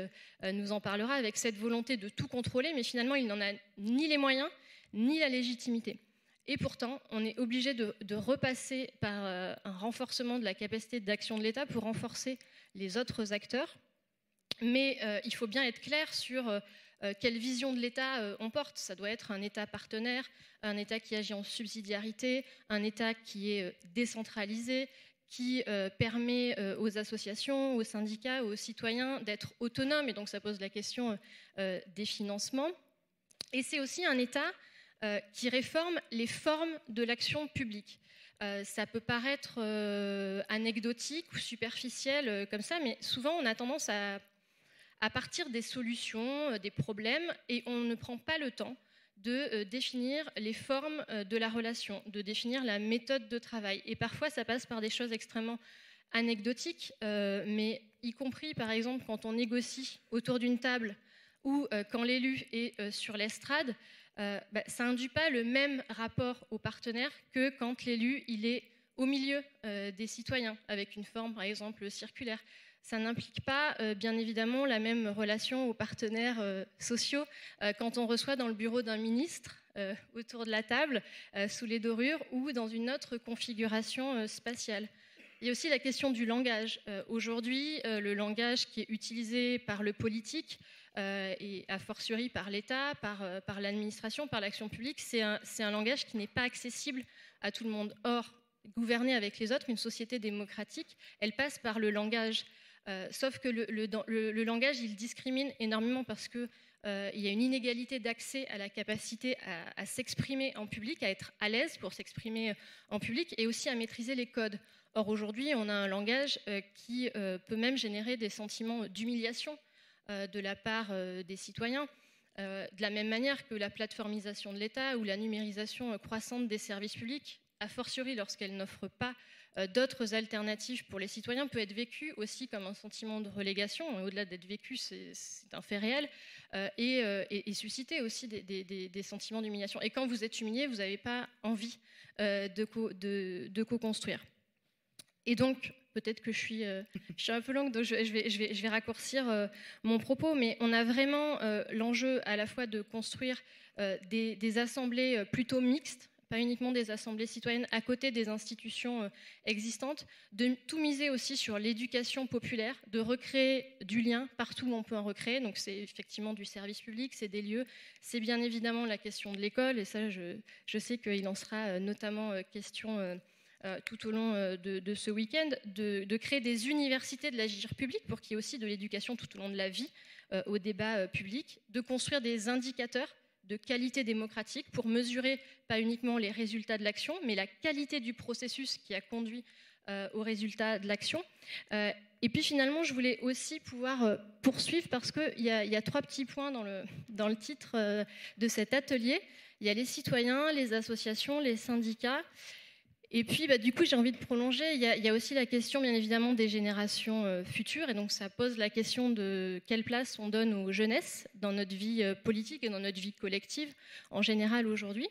nous en parlera, avec cette volonté de tout contrôler, mais finalement, il n'en a ni les moyens, ni la légitimité. Et pourtant, on est obligé de repasser par un renforcement de la capacité d'action de l'État pour renforcer les autres acteurs. Mais il faut bien être clair sur quelle vision de l'État on porte. Ça doit être un État partenaire, un État qui agit en subsidiarité, un État qui est décentralisé, qui permet aux associations, aux syndicats, aux citoyens d'être autonomes. Et donc ça pose la question des financements. Et c'est aussi un État qui réforme les formes de l'action publique. Ça peut paraître anecdotique ou superficiel comme ça, mais souvent on a tendance à partir des solutions, des problèmes, et on ne prend pas le temps de définir les formes de la relation, de définir la méthode de travail. Et parfois, ça passe par des choses extrêmement anecdotiques, mais y compris, par exemple, quand on négocie autour d'une table ou quand l'élu est sur l'estrade, ça n'induit pas le même rapport aux partenaires que quand l'élu il est au milieu des citoyens, avec une forme, par exemple, circulaire. Ça n'implique pas, bien évidemment, la même relation aux partenaires sociaux quand on reçoit dans le bureau d'un ministre, autour de la table, sous les dorures, ou dans une autre configuration spatiale. Il y a aussi la question du langage. Aujourd'hui, le langage qui est utilisé par le politique, et a fortiori par l'État, par l'administration, par l'action publique, c'est un langage qui n'est pas accessible à tout le monde. Or, gouverner avec les autres, une société démocratique, elle passe par le langage. Sauf que le langage, il discrimine énormément parce qu'il y a une inégalité d'accès à la capacité à s'exprimer en public, à être à l'aise pour s'exprimer en public et aussi à maîtriser les codes. Or, aujourd'hui, on a un langage qui peut même générer des sentiments d'humiliation de la part des citoyens, de la même manière que la plateformisation de l'État ou la numérisation croissante des services publics, a fortiori lorsqu'elle n'offre pas d'autres alternatives pour les citoyens, peut être vécu aussi comme un sentiment de relégation. Au-delà d'être vécu, c'est un fait réel, et susciter aussi des sentiments d'humiliation. Et quand vous êtes humilié, vous n'avez pas envie de co-construire. Et donc, peut-être que je suis un peu longue, donc je vais raccourcir mon propos, mais on a vraiment l'enjeu à la fois de construire des assemblées plutôt mixtes, pas uniquement des assemblées citoyennes à côté des institutions existantes, de tout miser aussi sur l'éducation populaire, de recréer du lien partout où on peut en recréer. Donc c'est effectivement du service public, c'est des lieux, c'est bien évidemment la question de l'école, et ça je sais qu'il en sera notamment question tout au long de ce week-end, de créer des universités de l'agir public pour qu'il y ait aussi de l'éducation tout au long de la vie au débat public, de construire des indicateurs de qualité démocratique pour mesurer pas uniquement les résultats de l'action, mais la qualité du processus qui a conduit aux résultats de l'action. Et puis finalement, je voulais aussi pouvoir poursuivre parce qu'il y a 3 petits points dans le titre de cet atelier. Il y a les citoyens, les associations, les syndicats. Et puis, du coup, j'ai envie de prolonger. Il y a aussi la question, bien évidemment, des générations futures. Et donc, ça pose la question de quelle place on donne aux jeunesses dans notre vie politique et dans notre vie collective, en général, aujourd'hui.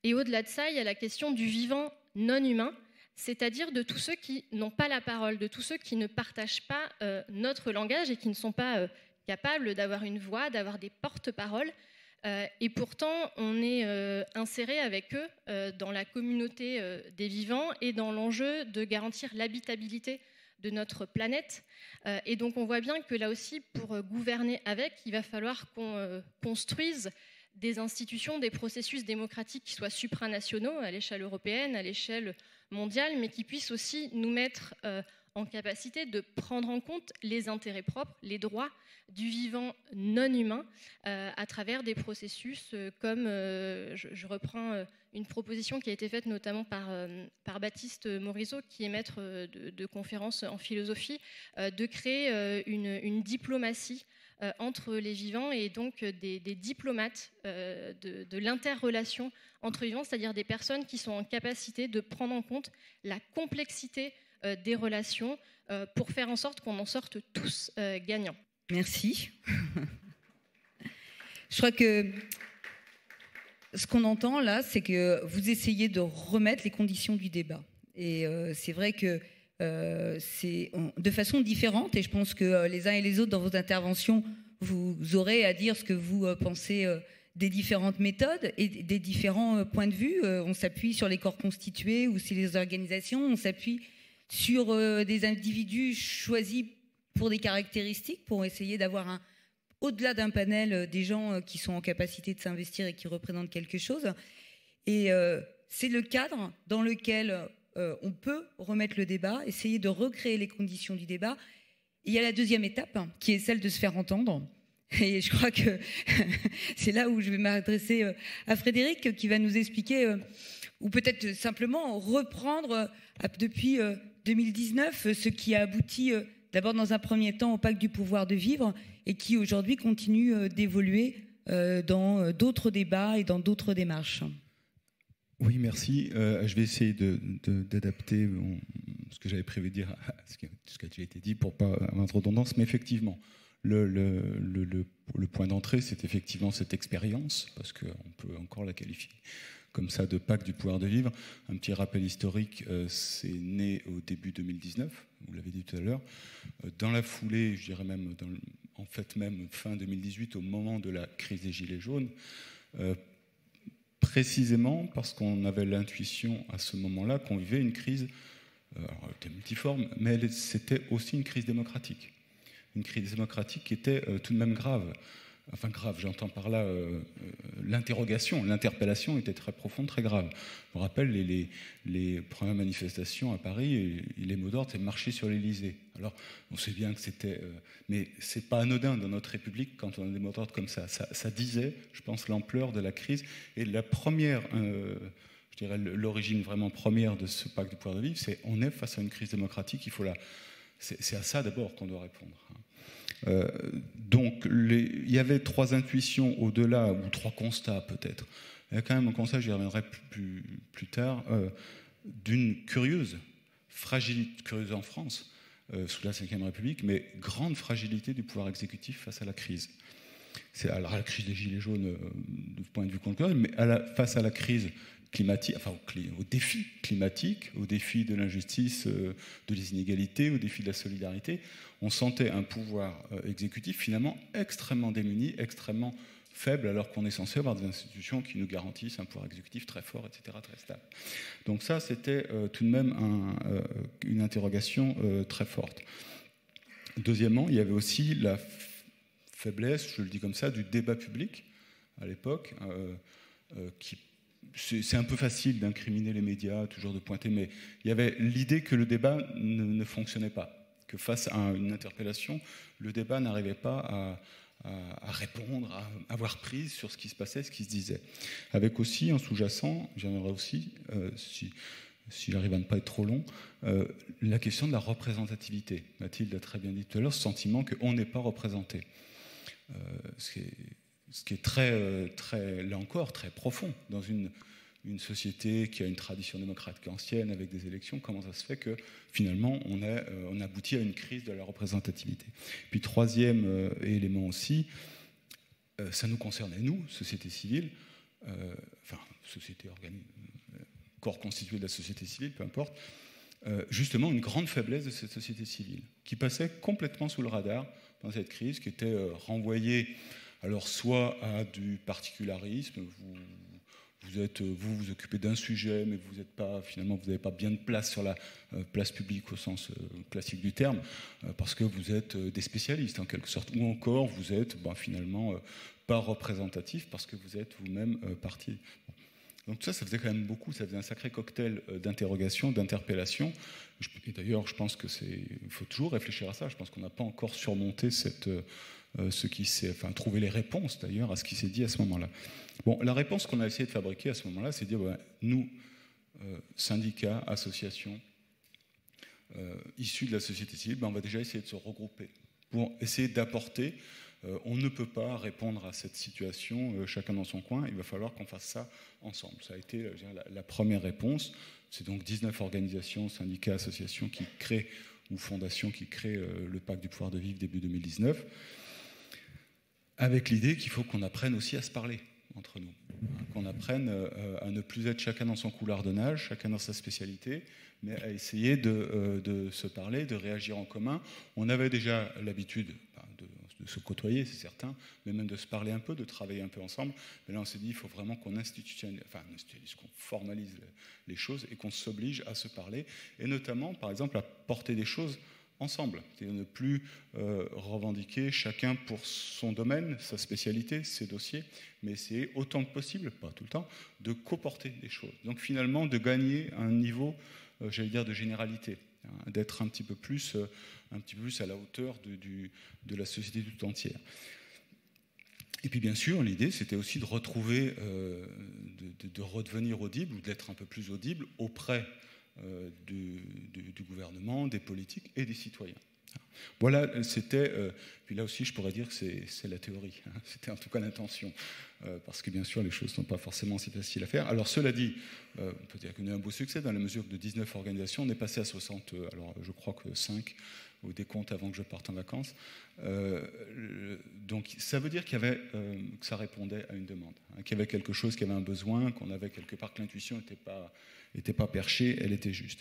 Et au-delà de ça, il y a la question du vivant non humain, c'est-à-dire de tous ceux qui n'ont pas la parole, de tous ceux qui ne partagent pas notre langage et qui ne sont pas capables d'avoir une voix, d'avoir des porte-paroles. Et pourtant, on est inséré avec eux dans la communauté des vivants et dans l'enjeu de garantir l'habitabilité de notre planète. Et donc, on voit bien que là aussi, pour gouverner avec, il va falloir qu'on construise des institutions, des processus démocratiques qui soient supranationaux à l'échelle européenne, à l'échelle mondiale, mais qui puissent aussi nous mettre en capacité de prendre en compte les intérêts propres, les droits du vivant non humain à travers des processus comme, je reprends une proposition qui a été faite notamment par Baptiste Morisot, qui est maître de conférences en philosophie, de créer une diplomatie entre les vivants et donc des diplomates de l'interrelation entre vivants, c'est-à-dire des personnes qui sont en capacité de prendre en compte la complexité des relations pour faire en sorte qu'on en sorte tous gagnants. Merci. Je crois que ce qu'on entend là, c'est que vous essayez de remettre les conditions du débat. Et c'est vrai que c'est de façon différente, et je pense que les uns et les autres, dans vos interventions, vous aurez à dire ce que vous pensez des différentes méthodes et des différents points de vue. On s'appuie sur les corps constitués ou sur les organisations, on s'appuie sur des individus choisis pour des caractéristiques, pour essayer d'avoir au-delà d'un panel des gens qui sont en capacité de s'investir et qui représentent quelque chose. Et c'est le cadre dans lequel on peut remettre le débat, essayer de recréer les conditions du débat. Et il y a la deuxième étape, qui est celle de se faire entendre. Et je crois que c'est là où je vais m'adresser à Frédéric, qui va nous expliquer, ou peut-être simplement reprendre depuis 2019 ce qui a abouti d'abord dans un premier temps au pacte du pouvoir de vivre et qui aujourd'hui continue d'évoluer dans d'autres débats et dans d'autres démarches. Oui, merci. Je vais essayer d'adapter ce que j'avais prévu de dire à ce qui a déjà été dit pour ne pas avoir trop de redondance, mais effectivement, le point d'entrée, c'est effectivement cette expérience, parce qu'on peut encore la qualifier comme ça de pacte du pouvoir de vivre. Un petit rappel historique, c'est né au début 2019, vous l'avez dit tout à l'heure. Dans la foulée, je dirais même, en fait même fin 2018, au moment de la crise des Gilets jaunes, précisément parce qu'on avait l'intuition à ce moment-là qu'on vivait une crise, alors elle était multiforme, mais c'était aussi une crise démocratique. Une crise démocratique qui était tout de même grave. Enfin grave, j'entends par là l'interrogation, l'interpellation était très profonde, très grave. Je me rappelle les premières manifestations à Paris, et les mots d'ordre, c'est marcher sur l'Élysée. Alors on sait bien que c'était... mais c'est pas anodin dans notre République quand on a des mots d'ordre comme ça. Ça disait, je pense, l'ampleur de la crise. Et la première... je dirais l'origine vraiment première de ce pacte du pouvoir de vivre, c'est on est face à une crise démocratique, il faut c'est à ça d'abord qu'on doit répondre. Donc, il y avait trois intuitions au-delà, ou trois constats peut-être. Il y a quand même un constat, j'y reviendrai plus tard, d'une curieuse fragilité, curieuse en France, sous la Ve République, mais grande fragilité du pouvoir exécutif face à la crise. C'est alors la crise des Gilets jaunes du point de vue contemporain, mais face à la crise climatique, enfin au défi climatique, au défi de l'injustice, de les inégalités, au défi de la solidarité, on sentait un pouvoir exécutif finalement extrêmement démuni, extrêmement faible, alors qu'on est censé avoir des institutions qui nous garantissent un pouvoir exécutif très fort, etc., très stable. Donc ça, c'était tout de même une interrogation très forte. Deuxièmement, il y avait aussi la faiblesse, je le dis comme ça, du débat public à l'époque, c'est un peu facile d'incriminer les médias, toujours de pointer, mais il y avait l'idée que le débat ne fonctionnait pas, que face à une interpellation, le débat n'arrivait pas à répondre, à avoir prise sur ce qui se passait, ce qui se disait. Avec aussi, en sous-jacent, j'aimerais aussi, si j'arrive à ne pas être trop long, la question de la représentativité. Mathilde a très bien dit tout à l'heure, ce sentiment qu'on n'est pas représenté. Ce qui est très, là encore, très profond dans une société qui a une tradition démocratique ancienne avec des élections. Comment ça se fait que finalement on aboutit à une crise de la représentativité? Puis troisième élément aussi, ça nous concerne, nous, société civile, société organisée, corps constitué de la société civile, peu importe, justement une grande faiblesse de cette société civile qui passait complètement sous le radar dans cette crise, qui était renvoyée alors soit à du particularisme, vous vous occupez d'un sujet, mais vous n'avez pas bien de place sur la place publique au sens classique du terme, parce que vous êtes des spécialistes en quelque sorte, ou encore vous êtes finalement pas représentatif parce que vous êtes vous-même parti. Donc ça faisait quand même beaucoup, ça faisait un sacré cocktail d'interrogations, d'interpellations. Et d'ailleurs, je pense il faut toujours réfléchir à ça. Je pense qu'on n'a pas encore surmonté trouvé les réponses d'ailleurs à ce qui s'est dit à ce moment-là. Bon, la réponse qu'on a essayé de fabriquer à ce moment-là, c'est de dire, nous, syndicats, associations, issus de la société civile, on va déjà essayer de se regrouper pour essayer d'apporter. On ne peut pas répondre à cette situation chacun dans son coin, il va falloir qu'on fasse ça ensemble. Ça a été la première réponse. C'est donc 19 organisations, syndicats, associations qui créent, ou fondations qui créent le pacte du pouvoir de vivre début 2019, avec l'idée qu'il faut qu'on apprenne aussi à se parler entre nous, qu'on apprenne à ne plus être chacun dans son couloir de nage, chacun dans sa spécialité, mais à essayer de se parler, de réagir en commun. On avait déjà l'habitude de se côtoyer, c'est certain, mais même de se parler un peu, de travailler un peu ensemble. Mais là, on s'est dit, il faut vraiment qu'on qu'on formalise les choses et qu'on s'oblige à se parler, et notamment, par exemple, à porter des choses ensemble, c'est-à-dire ne plus revendiquer chacun pour son domaine, sa spécialité, ses dossiers, mais essayer autant que possible, pas tout le temps, de coporter des choses. Donc finalement, de gagner un niveau, j'allais dire, de généralité, hein, d'être un petit peu plus à la hauteur de la société tout entière. Et puis bien sûr, l'idée, c'était aussi de retrouver, de redevenir audible, ou d'être un peu plus audible auprès du gouvernement, des politiques et des citoyens. Voilà, c'était... puis là aussi, je pourrais dire que c'est la théorie. Hein, c'était en tout cas l'intention. Parce que bien sûr, les choses ne sont pas forcément si faciles à faire. Alors cela dit, on peut dire qu'on a eu un beau succès dans la mesure que de 19 organisations, on est passé à 60, alors je crois que 5 au décompte avant que je parte en vacances. Donc ça veut dire que ça répondait à une demande, hein, qu'il y avait quelque chose, qu'il y avait un besoin, qu'on avait quelque part, que l'intuition n'était pas perchée, elle était juste.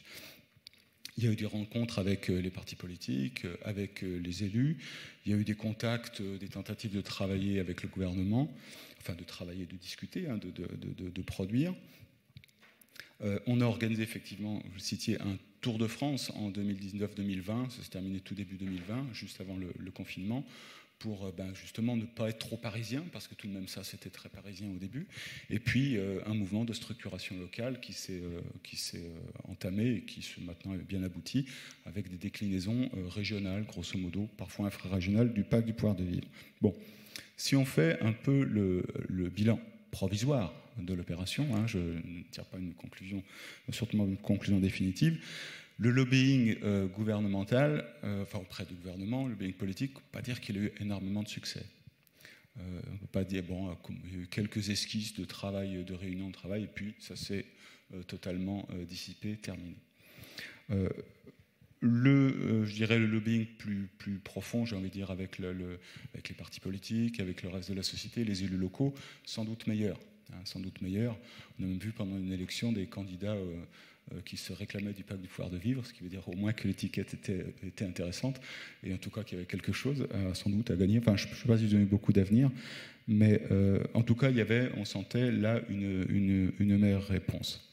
Il y a eu des rencontres avec les partis politiques, avec les élus. Il y a eu des contacts, des tentatives de travailler avec le gouvernement, enfin de travailler, de discuter, hein, de produire. On a organisé effectivement, vous le citiez, un Tour de France en 2019-2020. Ça s'est terminé tout début 2020, juste avant le confinement, pour justement ne pas être trop parisien, parce que tout de même ça, c'était très parisien au début. Et puis un mouvement de structuration locale qui s'est entamé et qui maintenant est bien abouti, avec des déclinaisons régionales, grosso modo, parfois infrarégionales, du pacte du pouvoir de vivre. Bon, si on fait un peu le bilan provisoire de l'opération, hein, je ne tire pas une conclusion, surtout une conclusion définitive. Le lobbying gouvernemental, auprès du gouvernement, le lobbying politique, on ne peut pas dire qu'il a eu énormément de succès. On ne peut pas dire, il y a eu quelques esquisses de travail, de réunions de travail, et puis ça s'est totalement dissipé, terminé. Je dirais le lobbying plus profond, j'ai envie de dire, avec les partis politiques, avec le reste de la société, les élus locaux, sans doute meilleur. Sans doute meilleur. On a même vu pendant une élection des candidats qui se réclamaient du pacte du pouvoir de vivre, ce qui veut dire au moins que l'étiquette était intéressante, et en tout cas qu'il y avait quelque chose sans doute à gagner. Enfin, je ne sais pas s'ils ont eu beaucoup d'avenir, mais en tout cas, on sentait là une meilleure réponse.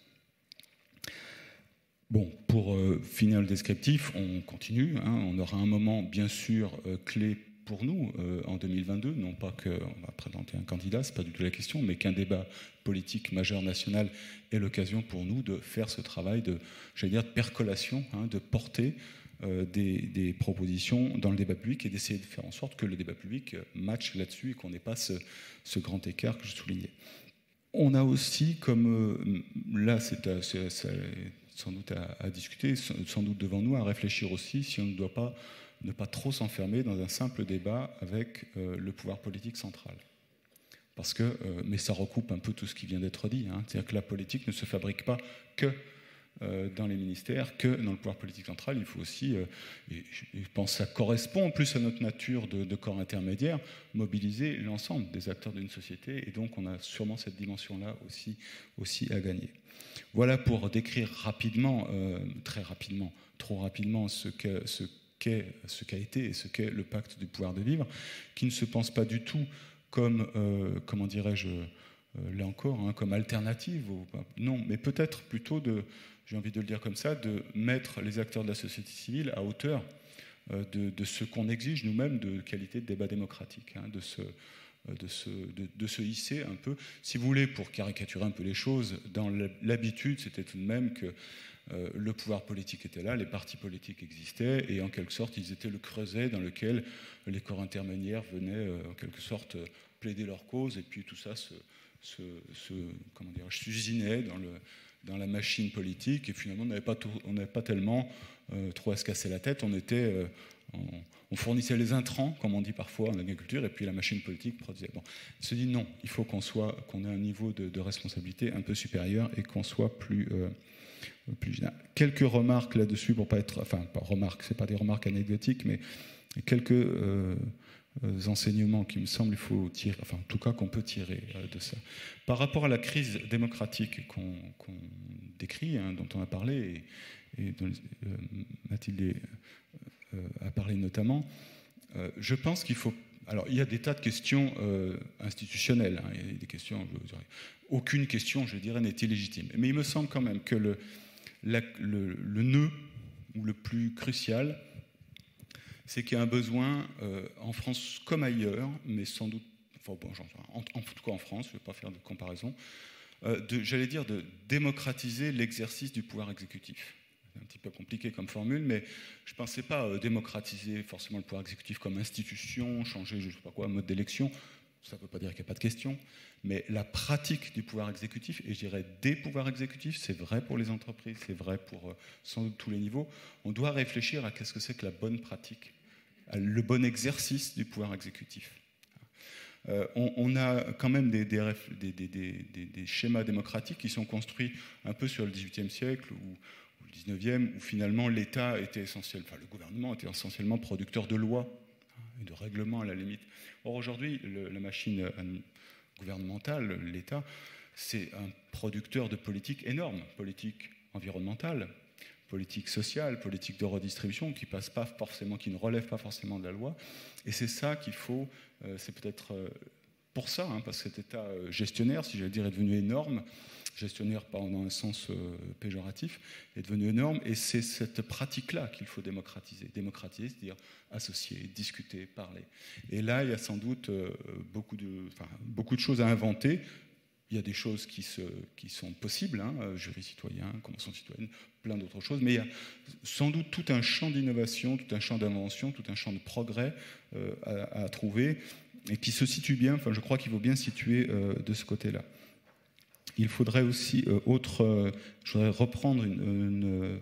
Bon, pour finir le descriptif, on continue. Hein, on aura un moment, bien sûr, clé pour nous en 2022, non pas qu'on va présenter un candidat, ce n'est pas du tout la question, mais qu'un débat politique majeur national est l'occasion pour nous de faire ce travail de percolation, hein, de porter des propositions dans le débat public et d'essayer de faire en sorte que le débat public matche là-dessus et qu'on n'ait pas ce grand écart que je soulignais. On a aussi, comme là c'est sans doute à discuter, sans doute devant nous, à réfléchir aussi si on ne doit pas ne pas trop s'enfermer dans un simple débat avec le pouvoir politique central. Parce que, mais ça recoupe un peu tout ce qui vient d'être dit, hein, c'est-à-dire que la politique ne se fabrique pas que dans les ministères, que dans le pouvoir politique central. Il faut aussi, et je pense que ça correspond plus à notre nature de corps intermédiaire, mobiliser l'ensemble des acteurs d'une société, et donc on a sûrement cette dimension-là aussi à gagner. Voilà pour décrire rapidement, très rapidement, trop rapidement, ce qu'a été et ce qu'est le pacte du pouvoir de vivre, qui ne se pense pas du tout comme, comment dirais-je, là encore, hein, comme alternative. Non, mais peut-être plutôt, j'ai envie de le dire comme ça, de mettre les acteurs de la société civile à hauteur de ce qu'on exige nous-mêmes de qualité de débat démocratique, hein, de se hisser un peu. Si vous voulez, pour caricaturer un peu les choses, dans l'habitude, c'était tout de même que le pouvoir politique était là, les partis politiques existaient, et en quelque sorte, ils étaient le creuset dans lequel les corps intermédiaires venaient, en quelque sorte, plaider leur cause, et puis tout ça s'usinait dans la machine politique, et finalement, on n'avait pas tellement trop à se casser la tête. On fournissait les intrants, comme on dit parfois en agriculture, et puis la machine politique produisait. Bon, on se dit non, il faut qu'on ait un niveau de responsabilité un peu supérieur et qu'on soit plus général. Quelques remarques là-dessus, pour pas être, enfin, pas remarques, c'est pas des remarques anecdotiques, mais quelques enseignements qui me semblent il faut tirer, enfin en tout cas qu'on peut tirer de ça. Par rapport à la crise démocratique qu'on décrit, hein, dont on a parlé, et dont Mathilde a parlé notamment, je pense qu'il faut... Alors, il y a des tas de questions institutionnelles. Hein, il y a des questions... Aucune question, je dirais, n'est illégitime. Mais il me semble quand même que le nœud, ou le plus crucial, c'est qu'il y a un besoin, en France comme ailleurs, mais sans doute... Enfin, bon, en tout cas en France, je ne vais pas faire de comparaison, j'allais dire de démocratiser l'exercice du pouvoir exécutif. C'est un petit peu compliqué comme formule, mais je ne pensais pas démocratiser forcément le pouvoir exécutif comme institution, changer, je ne sais pas quoi, mode d'élection. Ça ne veut pas dire qu'il n'y a pas de question, mais la pratique du pouvoir exécutif, et je dirais des pouvoirs exécutifs, c'est vrai pour les entreprises, c'est vrai pour sans doute tous les niveaux. On doit réfléchir à qu'est-ce que c'est que la bonne pratique, le bon exercice du pouvoir exécutif. On a quand même des schémas démocratiques qui sont construits un peu sur le XVIIIe siècle ou le XIXe, où finalement l'État était le gouvernement était essentiellement producteur de lois et de règlements à la limite. Or aujourd'hui, la machine gouvernementale, l'État, c'est un producteur de politiques énormes, politique environnementale, politique sociale, politique de redistribution, qui ne relève pas forcément de la loi. Et c'est ça qu'il faut, c'est peut-être pour ça, hein, parce que cet État gestionnaire, si j'allais dire, est devenu énorme, gestionnaire pas dans un sens péjoratif, est devenu énorme, et c'est cette pratique-là qu'il faut démocratiser. Démocratiser, c'est-à-dire associer, discuter, parler. Et là, il y a sans doute beaucoup de choses à inventer. Il y a des choses qui sont possibles, hein, jury citoyen, convention citoyenne, plein d'autres choses, mais il y a sans doute tout un champ d'innovation, tout un champ d'invention, tout un champ de progrès à trouver, et qui se situe bien, enfin je crois qu'il vaut bien situer de ce côté-là. Il faudrait aussi je voudrais reprendre une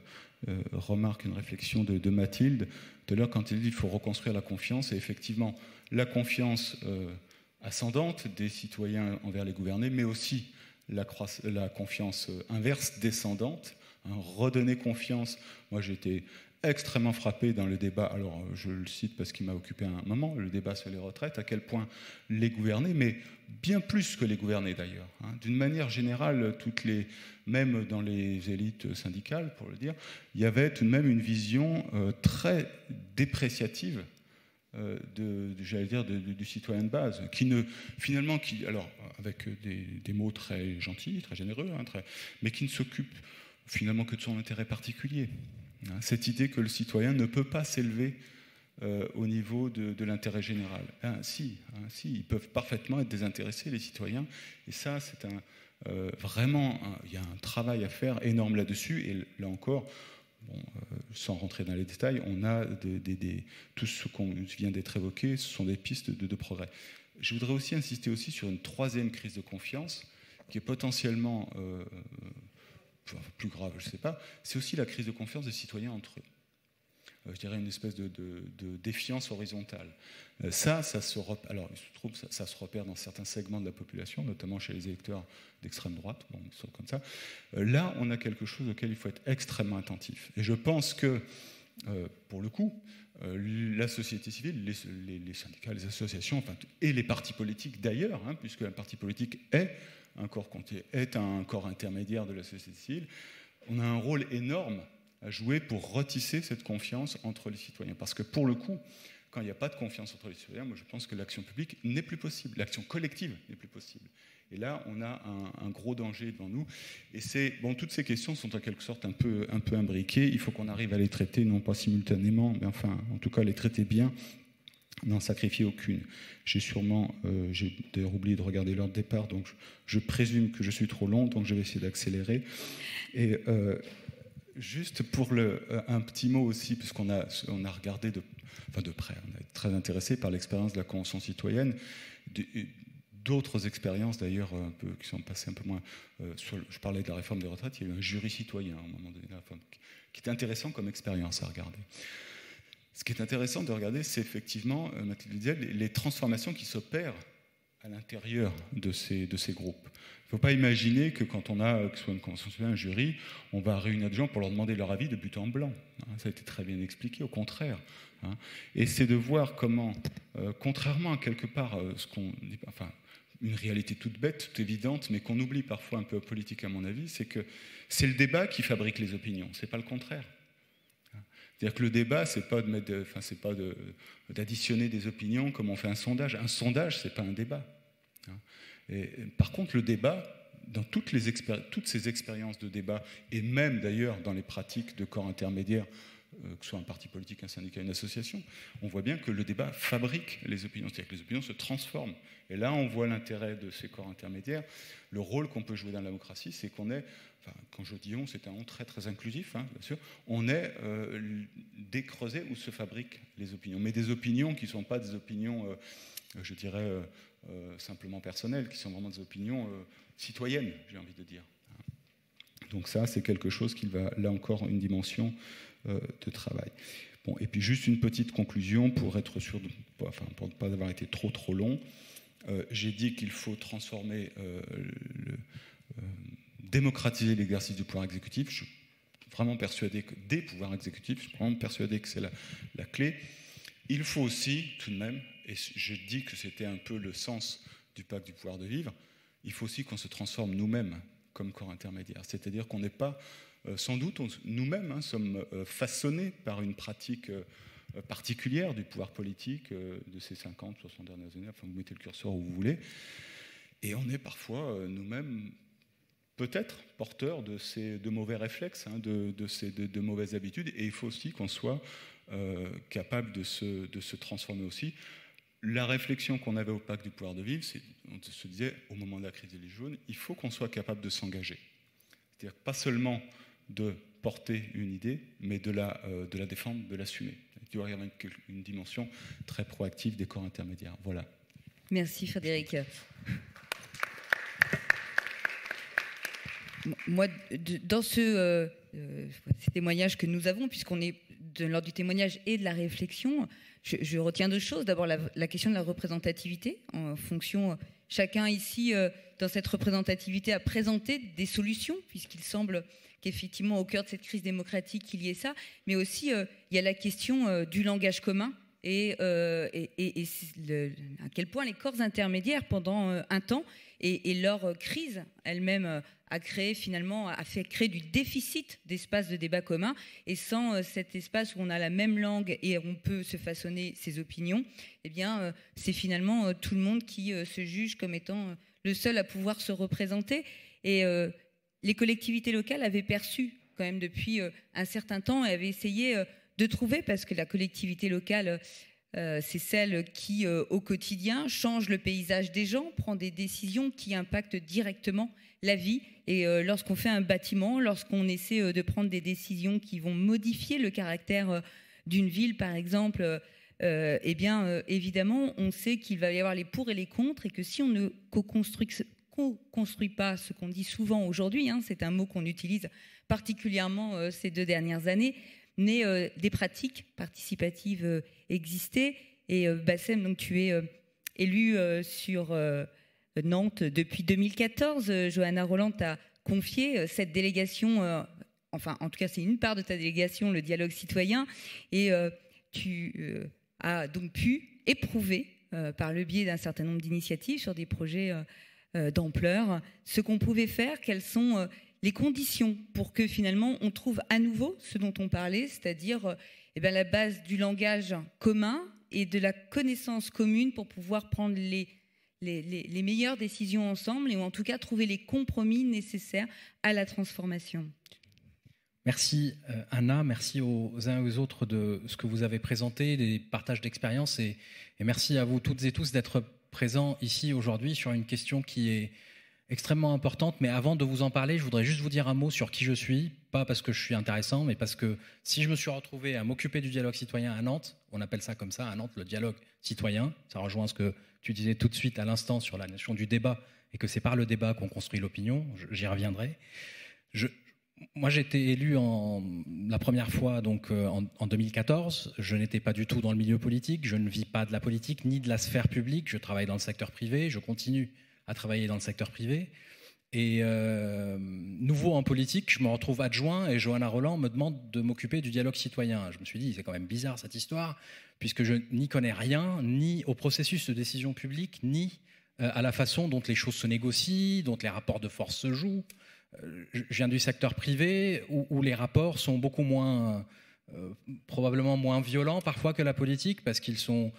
remarque, une réflexion de Mathilde, tout à l'heure quand elle dit qu'il faut reconstruire la confiance, et effectivement la confiance ascendante des citoyens envers les gouvernés, mais aussi la confiance inverse, descendante, hein, redonner confiance. Moi, j'ai été extrêmement frappé dans le débat, alors je le cite parce qu'il m'a occupé un moment, le débat sur les retraites, à quel point les gouvernés, mais bien plus que les gouvernés d'ailleurs, hein, d'une manière générale, même dans les élites syndicales, pour le dire, il y avait tout de même une vision très dépréciative j'allais dire, du citoyen de base, alors avec des mots très gentils, très généreux, hein, mais qui ne s'occupe finalement que de son intérêt particulier. Hein, cette idée que le citoyen ne peut pas s'élever au niveau de l'intérêt général. Si, ils peuvent parfaitement être désintéressés, les citoyens, et ça, c'est vraiment, il y a un travail à faire énorme là-dessus, et là encore, bon, sans rentrer dans les détails, on a tout ce qu'on vient d'être évoqué, ce sont des pistes de progrès. Je voudrais aussi insister sur une troisième crise de confiance, qui est potentiellement plus grave, je ne sais pas, c'est aussi la crise de confiance des citoyens entre eux. Je dirais une espèce de défiance horizontale. Ça se repère dans certains segments de la population, notamment chez les électeurs d'extrême droite, bon, comme ça. Là, on a quelque chose auquel il faut être extrêmement attentif. Et je pense que, pour le coup, la société civile, les syndicats, les associations, et les partis politiques d'ailleurs, hein, puisque un parti politique est un corps intermédiaire de la société civile, on a un rôle énorme à jouer pour retisser cette confiance entre les citoyens. Parce que pour le coup, quand il n'y a pas de confiance entre les citoyens, moi je pense que l'action publique n'est plus possible, l'action collective n'est plus possible. Et là, on a un gros danger devant nous. Et toutes ces questions sont en quelque sorte un peu imbriquées. Il faut qu'on arrive à les traiter, non pas simultanément, mais enfin, en tout cas, les traiter bien n'en sacrifier aucune. J'ai d'ailleurs oublié de regarder l'heure de départ, donc je présume que je suis trop long, donc je vais essayer d'accélérer. Et juste pour un petit mot aussi, puisqu'on a regardé de près, on est très intéressé par l'expérience de la Convention citoyenne, d'autres expériences d'ailleurs qui sont passées un peu moins. Je parlais de la réforme des retraites, il y a eu un jury citoyen à un moment donné, qui est intéressant comme expérience à regarder. Ce qui est intéressant de regarder, c'est effectivement, Mathilde disait, les transformations qui s'opèrent à l'intérieur de ces groupes. Il ne faut pas imaginer que quand on a, que ce soit une convention citoyenne, un jury, on va réunir des gens pour leur demander leur avis de but en blanc. Ça a été très bien expliqué, au contraire. Et c'est de voir comment, contrairement à quelque part ce qu'on dit, enfin, une réalité toute bête, toute évidente, mais qu'on oublie parfois un peu politique à mon avis, c'est que c'est le débat qui fabrique les opinions, c'est pas le contraire. C'est-à-dire que le débat, c'est pas d'additionner des opinions comme on fait un sondage. Un sondage, c'est pas un débat. Et, par contre, le débat, dans toutes ces expériences de débat, et même d'ailleurs dans les pratiques de corps intermédiaires, que ce soit un parti politique, un syndicat, une association, on voit bien que le débat fabrique les opinions, c'est-à-dire que les opinions se transforment. Et là, on voit l'intérêt de ces corps intermédiaires. Le rôle qu'on peut jouer dans la démocratie, c'est qu'on est, enfin, quand je dis on, c'est un on très très inclusif, bien sûr, on est décreusé où se fabriquent les opinions. Mais des opinions qui ne sont pas des opinions, je dirais, simplement personnelles, qui sont vraiment des opinions citoyennes, j'ai envie de dire. Donc ça, c'est quelque chose qui va, là encore, une dimension de travail. Bon, et puis juste une petite conclusion pour être sûr, pour ne pas avoir été trop long. J'ai dit qu'il faut transformer, démocratiser l'exercice du pouvoir exécutif. Je suis vraiment persuadé que des pouvoirs exécutifs, je suis vraiment persuadé que c'est la clé. Il faut aussi, tout de même, et je dis que c'était un peu le sens du pacte du pouvoir de vivre, il faut aussi qu'on se transforme nous-mêmes comme corps intermédiaire. C'est-à-dire qu'on n'est pas, sans doute, nous-mêmes sommes façonnés par une pratique particulière du pouvoir politique de ces 50, 60 dernières années, enfin vous mettez le curseur où vous voulez, et on est parfois nous-mêmes peut-être porteurs de mauvais réflexes, de mauvaises habitudes, et il faut aussi qu'on soit capable de se transformer aussi. La réflexion qu'on avait au pacte du pouvoir de vivre, on se disait au moment de la crise des Gilets jaunes, il faut qu'on soit capable de s'engager. C'est-à-dire pas seulement de porter une idée, mais de la défendre, de l'assumer. Il doit y avoir une dimension très proactive des corps intermédiaires. Voilà. Merci Frédéric. Moi, dans ces témoignages que nous avons, puisqu'on est lors du témoignage et de la réflexion, je retiens deux choses. D'abord, la question de la représentativité. En fonction, chacun ici, dans cette représentativité, a présenté des solutions, puisqu'il semble qu'effectivement, au cœur de cette crise démocratique, il y ait ça. Mais aussi, il y a la question du langage commun et à quel point les corps intermédiaires, pendant un temps, et leur crise elle-même a fait créer du déficit d'espace de débat commun. Et sans cet espace où on a la même langue et on peut se façonner ses opinions, eh bien, c'est finalement tout le monde qui se juge comme étant le seul à pouvoir se représenter. Et les collectivités locales avaient perçu quand même depuis un certain temps et avaient essayé de trouver, parce que la collectivité locale, c'est celle qui, au quotidien, change le paysage des gens, prend des décisions qui impactent directement la vie. Et lorsqu'on fait un bâtiment, lorsqu'on essaie de prendre des décisions qui vont modifier le caractère d'une ville, par exemple, eh bien, évidemment, on sait qu'il va y avoir les pour et les contre, et que si on ne co-construit pas ce qu'on dit souvent aujourd'hui, c'est un mot qu'on utilise particulièrement ces 2 dernières années, mais des pratiques participatives existaient. Et Bassem, donc tu es élu sur Nantes depuis 2014. Johanna Rolland t'a confié cette délégation, enfin en tout cas c'est une part de ta délégation, le dialogue citoyen, et tu as donc pu éprouver par le biais d'un certain nombre d'initiatives sur des projets d'ampleur ce qu'on pouvait faire, quelles sont les conditions pour que finalement on trouve à nouveau ce dont on parlait, c'est-à-dire la base du langage commun et de la connaissance commune pour pouvoir prendre les meilleures décisions ensemble, et ou en tout cas trouver les compromis nécessaires à la transformation. Merci Anna, merci aux uns et aux autres de ce que vous avez présenté, des partages d'expériences, et merci à vous toutes et tous d'être présents ici aujourd'hui sur une question qui est extrêmement importante. Mais avant de vous en parler, je voudrais juste vous dire un mot sur qui je suis, pas parce que je suis intéressant, mais parce que si je me suis retrouvé à m'occuper du dialogue citoyen à Nantes, on appelle ça comme ça à Nantes, le dialogue citoyen, ça rejoint ce que tu disais tout de suite à l'instant sur la notion du débat, et que c'est par le débat qu'on construit l'opinion, j'y reviendrai. Moi, j'ai été élu la première fois donc, en 2014. Je n'étais pas du tout dans le milieu politique. Je ne vis pas de la politique ni de la sphère publique. Je travaille dans le secteur privé. Je continue à travailler dans le secteur privé. Et nouveau en politique, je me retrouve adjoint et Johanna Roland me demande de m'occuper du dialogue citoyen. Je me suis dit, c'est quand même bizarre cette histoire, puisque je n'y connais rien, ni au processus de décision publique, ni à la façon dont les choses se négocient, dont les rapports de force se jouent. Je viens du secteur privé où les rapports sont beaucoup moins, probablement moins violents parfois que la politique, parce qu'ils sont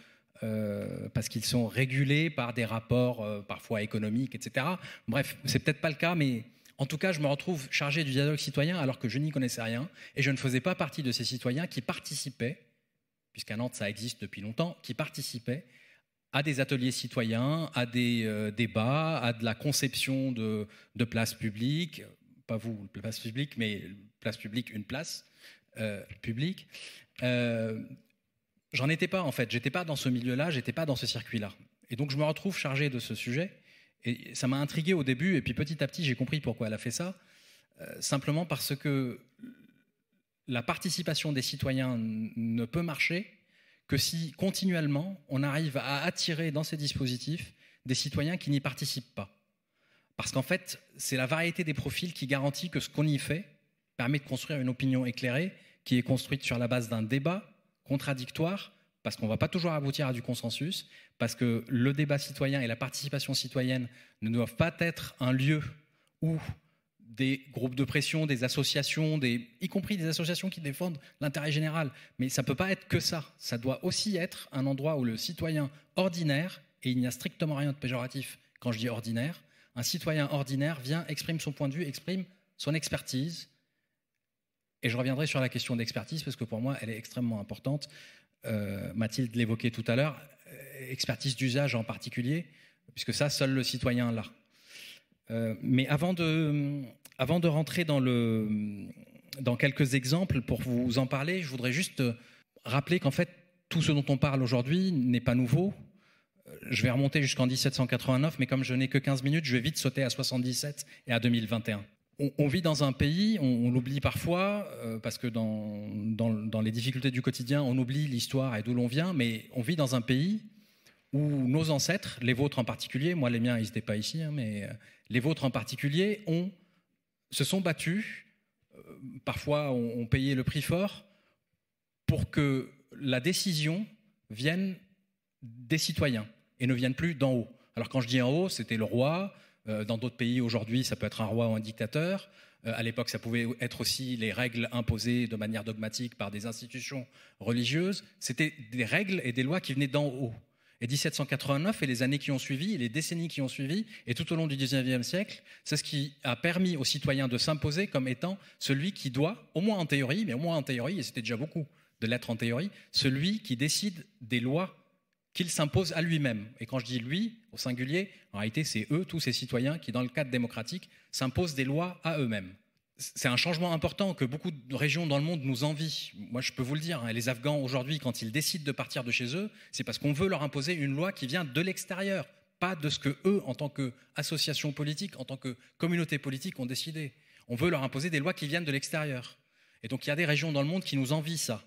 régulés par des rapports parfois économiques, etc. Bref, c'est peut-être pas le cas, mais en tout cas, je me retrouve chargé du dialogue citoyen alors que je n'y connaissais rien et je ne faisais pas partie de ces citoyens qui participaient, puisqu'à Nantes ça existe depuis longtemps, qui participaient à des ateliers citoyens, à des débats, à de la conception de places publiques, pas vous, place publique, mais place publique, une place publique. J'en étais pas en fait, j'étais pas dans ce milieu-là, j'étais pas dans ce circuit-là. Et donc je me retrouve chargé de ce sujet, et ça m'a intrigué au début, et puis petit à petit j'ai compris pourquoi elle a fait ça, simplement parce que la participation des citoyens ne peut marcher que si continuellement on arrive à attirer dans ces dispositifs des citoyens qui n'y participent pas. Parce qu'en fait, c'est la variété des profils qui garantit que ce qu'on y fait permet de construire une opinion éclairée qui est construite sur la base d'un débat contradictoire, parce qu'on ne va pas toujours aboutir à du consensus, parce que le débat citoyen et la participation citoyenne ne doivent pas être un lieu où des groupes de pression, des associations, y compris des associations qui défendent l'intérêt général. Mais ça ne peut pas être que ça. Ça doit aussi être un endroit où le citoyen ordinaire, et il n'y a strictement rien de péjoratif quand je dis ordinaire, un citoyen ordinaire vient, exprime son point de vue, exprime son expertise. Et je reviendrai sur la question d'expertise parce que pour moi, elle est extrêmement importante. Mathilde l'évoquait tout à l'heure, expertise d'usage en particulier, puisque ça, seul le citoyen l'a. Mais avant de rentrer dans quelques exemples pour vous en parler, je voudrais juste rappeler qu'en fait, tout ce dont on parle aujourd'hui n'est pas nouveau. Je vais remonter jusqu'en 1789, mais comme je n'ai que 15 minutes, je vais vite sauter à 77 et à 2021. On vit dans un pays, on l'oublie parfois, parce que dans les difficultés du quotidien, on oublie l'histoire et d'où l'on vient, mais on vit dans un pays où nos ancêtres, les vôtres en particulier, moi les miens, ils n'étaient pas ici, hein, mais les vôtres en particulier, se sont battus, parfois ont payé le prix fort, pour que la décision vienne des citoyens et ne vienne plus d'en haut. Alors quand je dis en haut, c'était le roi. Dans d'autres pays aujourd'hui, ça peut être un roi ou un dictateur. À l'époque, ça pouvait être aussi les règles imposées de manière dogmatique par des institutions religieuses. C'était des règles et des lois qui venaient d'en haut. Et 1789 et les années qui ont suivi, et les décennies qui ont suivi, et tout au long du XIXe siècle, c'est ce qui a permis aux citoyens de s'imposer comme étant celui qui doit, au moins en théorie, et c'était déjà beaucoup de l'être en théorie, celui qui décide des lois qu'il s'impose à lui-même. Et quand je dis lui, au singulier, en réalité, c'est eux, tous ces citoyens qui, dans le cadre démocratique, s'imposent des lois à eux-mêmes. C'est un changement important que beaucoup de régions dans le monde nous envient. Moi, je peux vous le dire, hein, les Afghans, aujourd'hui, quand ils décident de partir de chez eux, c'est parce qu'on veut leur imposer une loi qui vient de l'extérieur, pas de ce que eux, en tant qu'association politique, en tant que communauté politique, ont décidé. On veut leur imposer des lois qui viennent de l'extérieur. Et donc, il y a des régions dans le monde qui nous envient ça.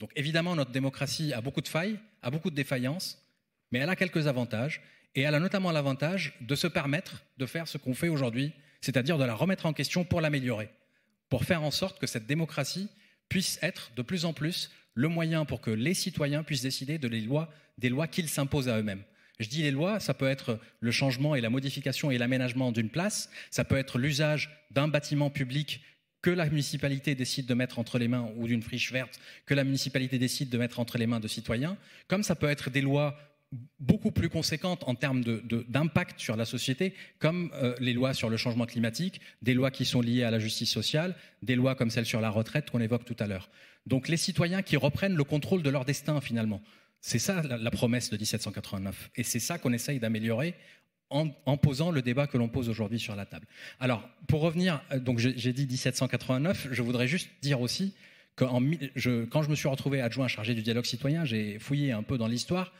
Donc évidemment, notre démocratie a beaucoup de failles, a beaucoup de défaillances, mais elle a quelques avantages, et elle a notamment l'avantage de se permettre de faire ce qu'on fait aujourd'hui, c'est-à-dire de la remettre en question pour l'améliorer, pour faire en sorte que cette démocratie puisse être de plus en plus le moyen pour que les citoyens puissent décider des lois qu'ils s'imposent à eux-mêmes. Je dis les lois, ça peut être le changement et la modification et l'aménagement d'une place, ça peut être l'usage d'un bâtiment public que la municipalité décide de mettre entre les mains, ou d'une friche verte que la municipalité décide de mettre entre les mains de citoyens, comme ça peut être des lois beaucoup plus conséquentes en termes d'impact sur la société, comme les lois sur le changement climatique, des lois qui sont liées à la justice sociale, des lois comme celle sur la retraite qu'on évoque tout à l'heure. Donc les citoyens qui reprennent le contrôle de leur destin finalement. C'est ça la promesse de 1789. Et c'est ça qu'on essaye d'améliorer en posant le débat que l'on pose aujourd'hui sur la table. Alors, pour revenir, donc j'ai dit 1789, je voudrais juste dire aussi que quand je me suis retrouvé adjoint chargé du dialogue citoyen, j'ai fouillé un peu dans l'histoire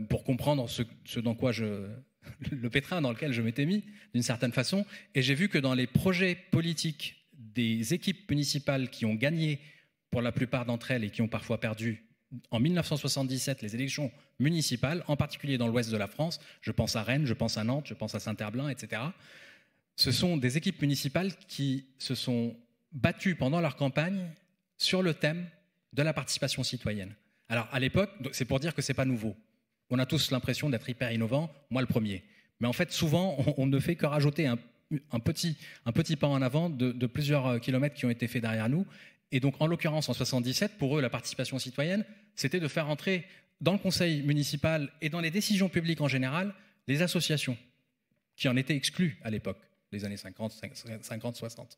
pour comprendre ce dans quoi le pétrin dans lequel je m'étais mis, d'une certaine façon, et j'ai vu que dans les projets politiques des équipes municipales qui ont gagné pour la plupart d'entre elles et qui ont parfois perdu en 1977 les élections municipales, en particulier dans l'ouest de la France, je pense à Rennes, je pense à Nantes, je pense à Saint-Herblain, etc. Ce sont des équipes municipales qui se sont battues pendant leur campagne sur le thème de la participation citoyenne. Alors à l'époque, c'est pour dire que c'est pas nouveau. On a tous l'impression d'être hyper innovant, moi le premier. Mais en fait, souvent, on ne fait que rajouter un petit pas en avant de plusieurs kilomètres qui ont été faits derrière nous. Et donc, en l'occurrence, en 77, pour eux, la participation citoyenne, c'était de faire entrer dans le conseil municipal et dans les décisions publiques en général, les associations, qui en étaient exclues à l'époque, les années 50-60.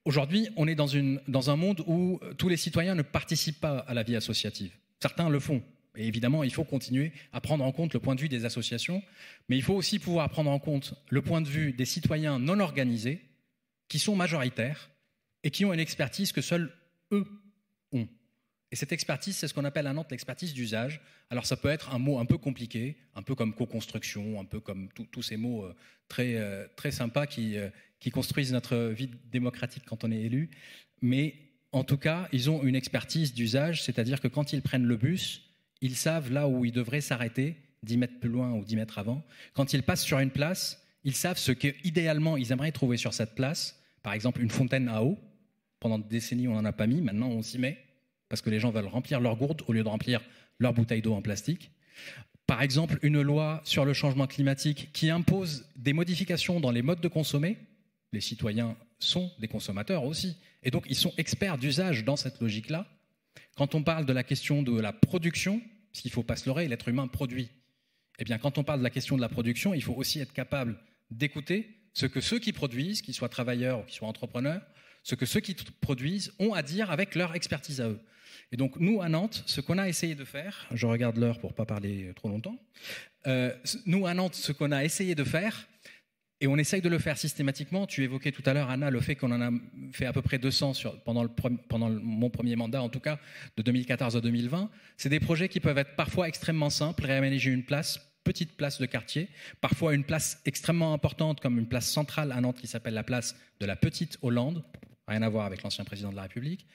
Aujourd'hui, on est dans un monde où tous les citoyens ne participent pas à la vie associative. Certains le font. Et évidemment, il faut continuer à prendre en compte le point de vue des associations, mais il faut aussi pouvoir prendre en compte le point de vue des citoyens non organisés, qui sont majoritaires et qui ont une expertise que seuls eux ont. Et cette expertise, c'est ce qu'on appelle à Nantes l'expertise d'usage. Alors ça peut être un mot un peu compliqué, un peu comme co-construction, un peu comme tous ces mots très sympas qui construisent notre vie démocratique quand on est élu. Mais en tout cas, ils ont une expertise d'usage, c'est-à-dire que quand ils prennent le bus, ils savent là où ils devraient s'arrêter, 10 mètres plus loin ou 10 mètres avant. Quand ils passent sur une place, ils savent ce qu'idéalement ils aimeraient trouver sur cette place. Par exemple, une fontaine à eau. Pendant des décennies, on n'en a pas mis. Maintenant, on s'y met parce que les gens veulent remplir leur gourde au lieu de remplir leur bouteille d'eau en plastique. Par exemple, une loi sur le changement climatique qui impose des modifications dans les modes de consommer. Les citoyens sont des consommateurs aussi. Et donc, ils sont experts d'usage dans cette logique-là. Quand on parle de la question de la production, parce qu'il ne faut pas se leurrer, l'être humain produit. Eh bien, quand on parle de la question de la production, il faut aussi être capable d'écouter ce que ceux qui produisent, qu'ils soient travailleurs ou qu'ils soient entrepreneurs, ce que ceux qui produisent ont à dire avec leur expertise à eux. Et donc, nous, à Nantes, ce qu'on a essayé de faire, je regarde l'heure pour ne pas parler trop longtemps, nous, à Nantes, ce qu'on a essayé de faire, et on essaye de le faire systématiquement. Tu évoquais tout à l'heure, Anna, le fait qu'on en a fait à peu près 200 pendant mon premier mandat, en tout cas, de 2014 à 2020. C'est des projets qui peuvent être parfois extrêmement simples, réaménager une petite place de quartier, parfois une place extrêmement importante, comme une place centrale à Nantes qui s'appelle la place de la Petite Hollande, rien à voir avec l'ancien président de la République.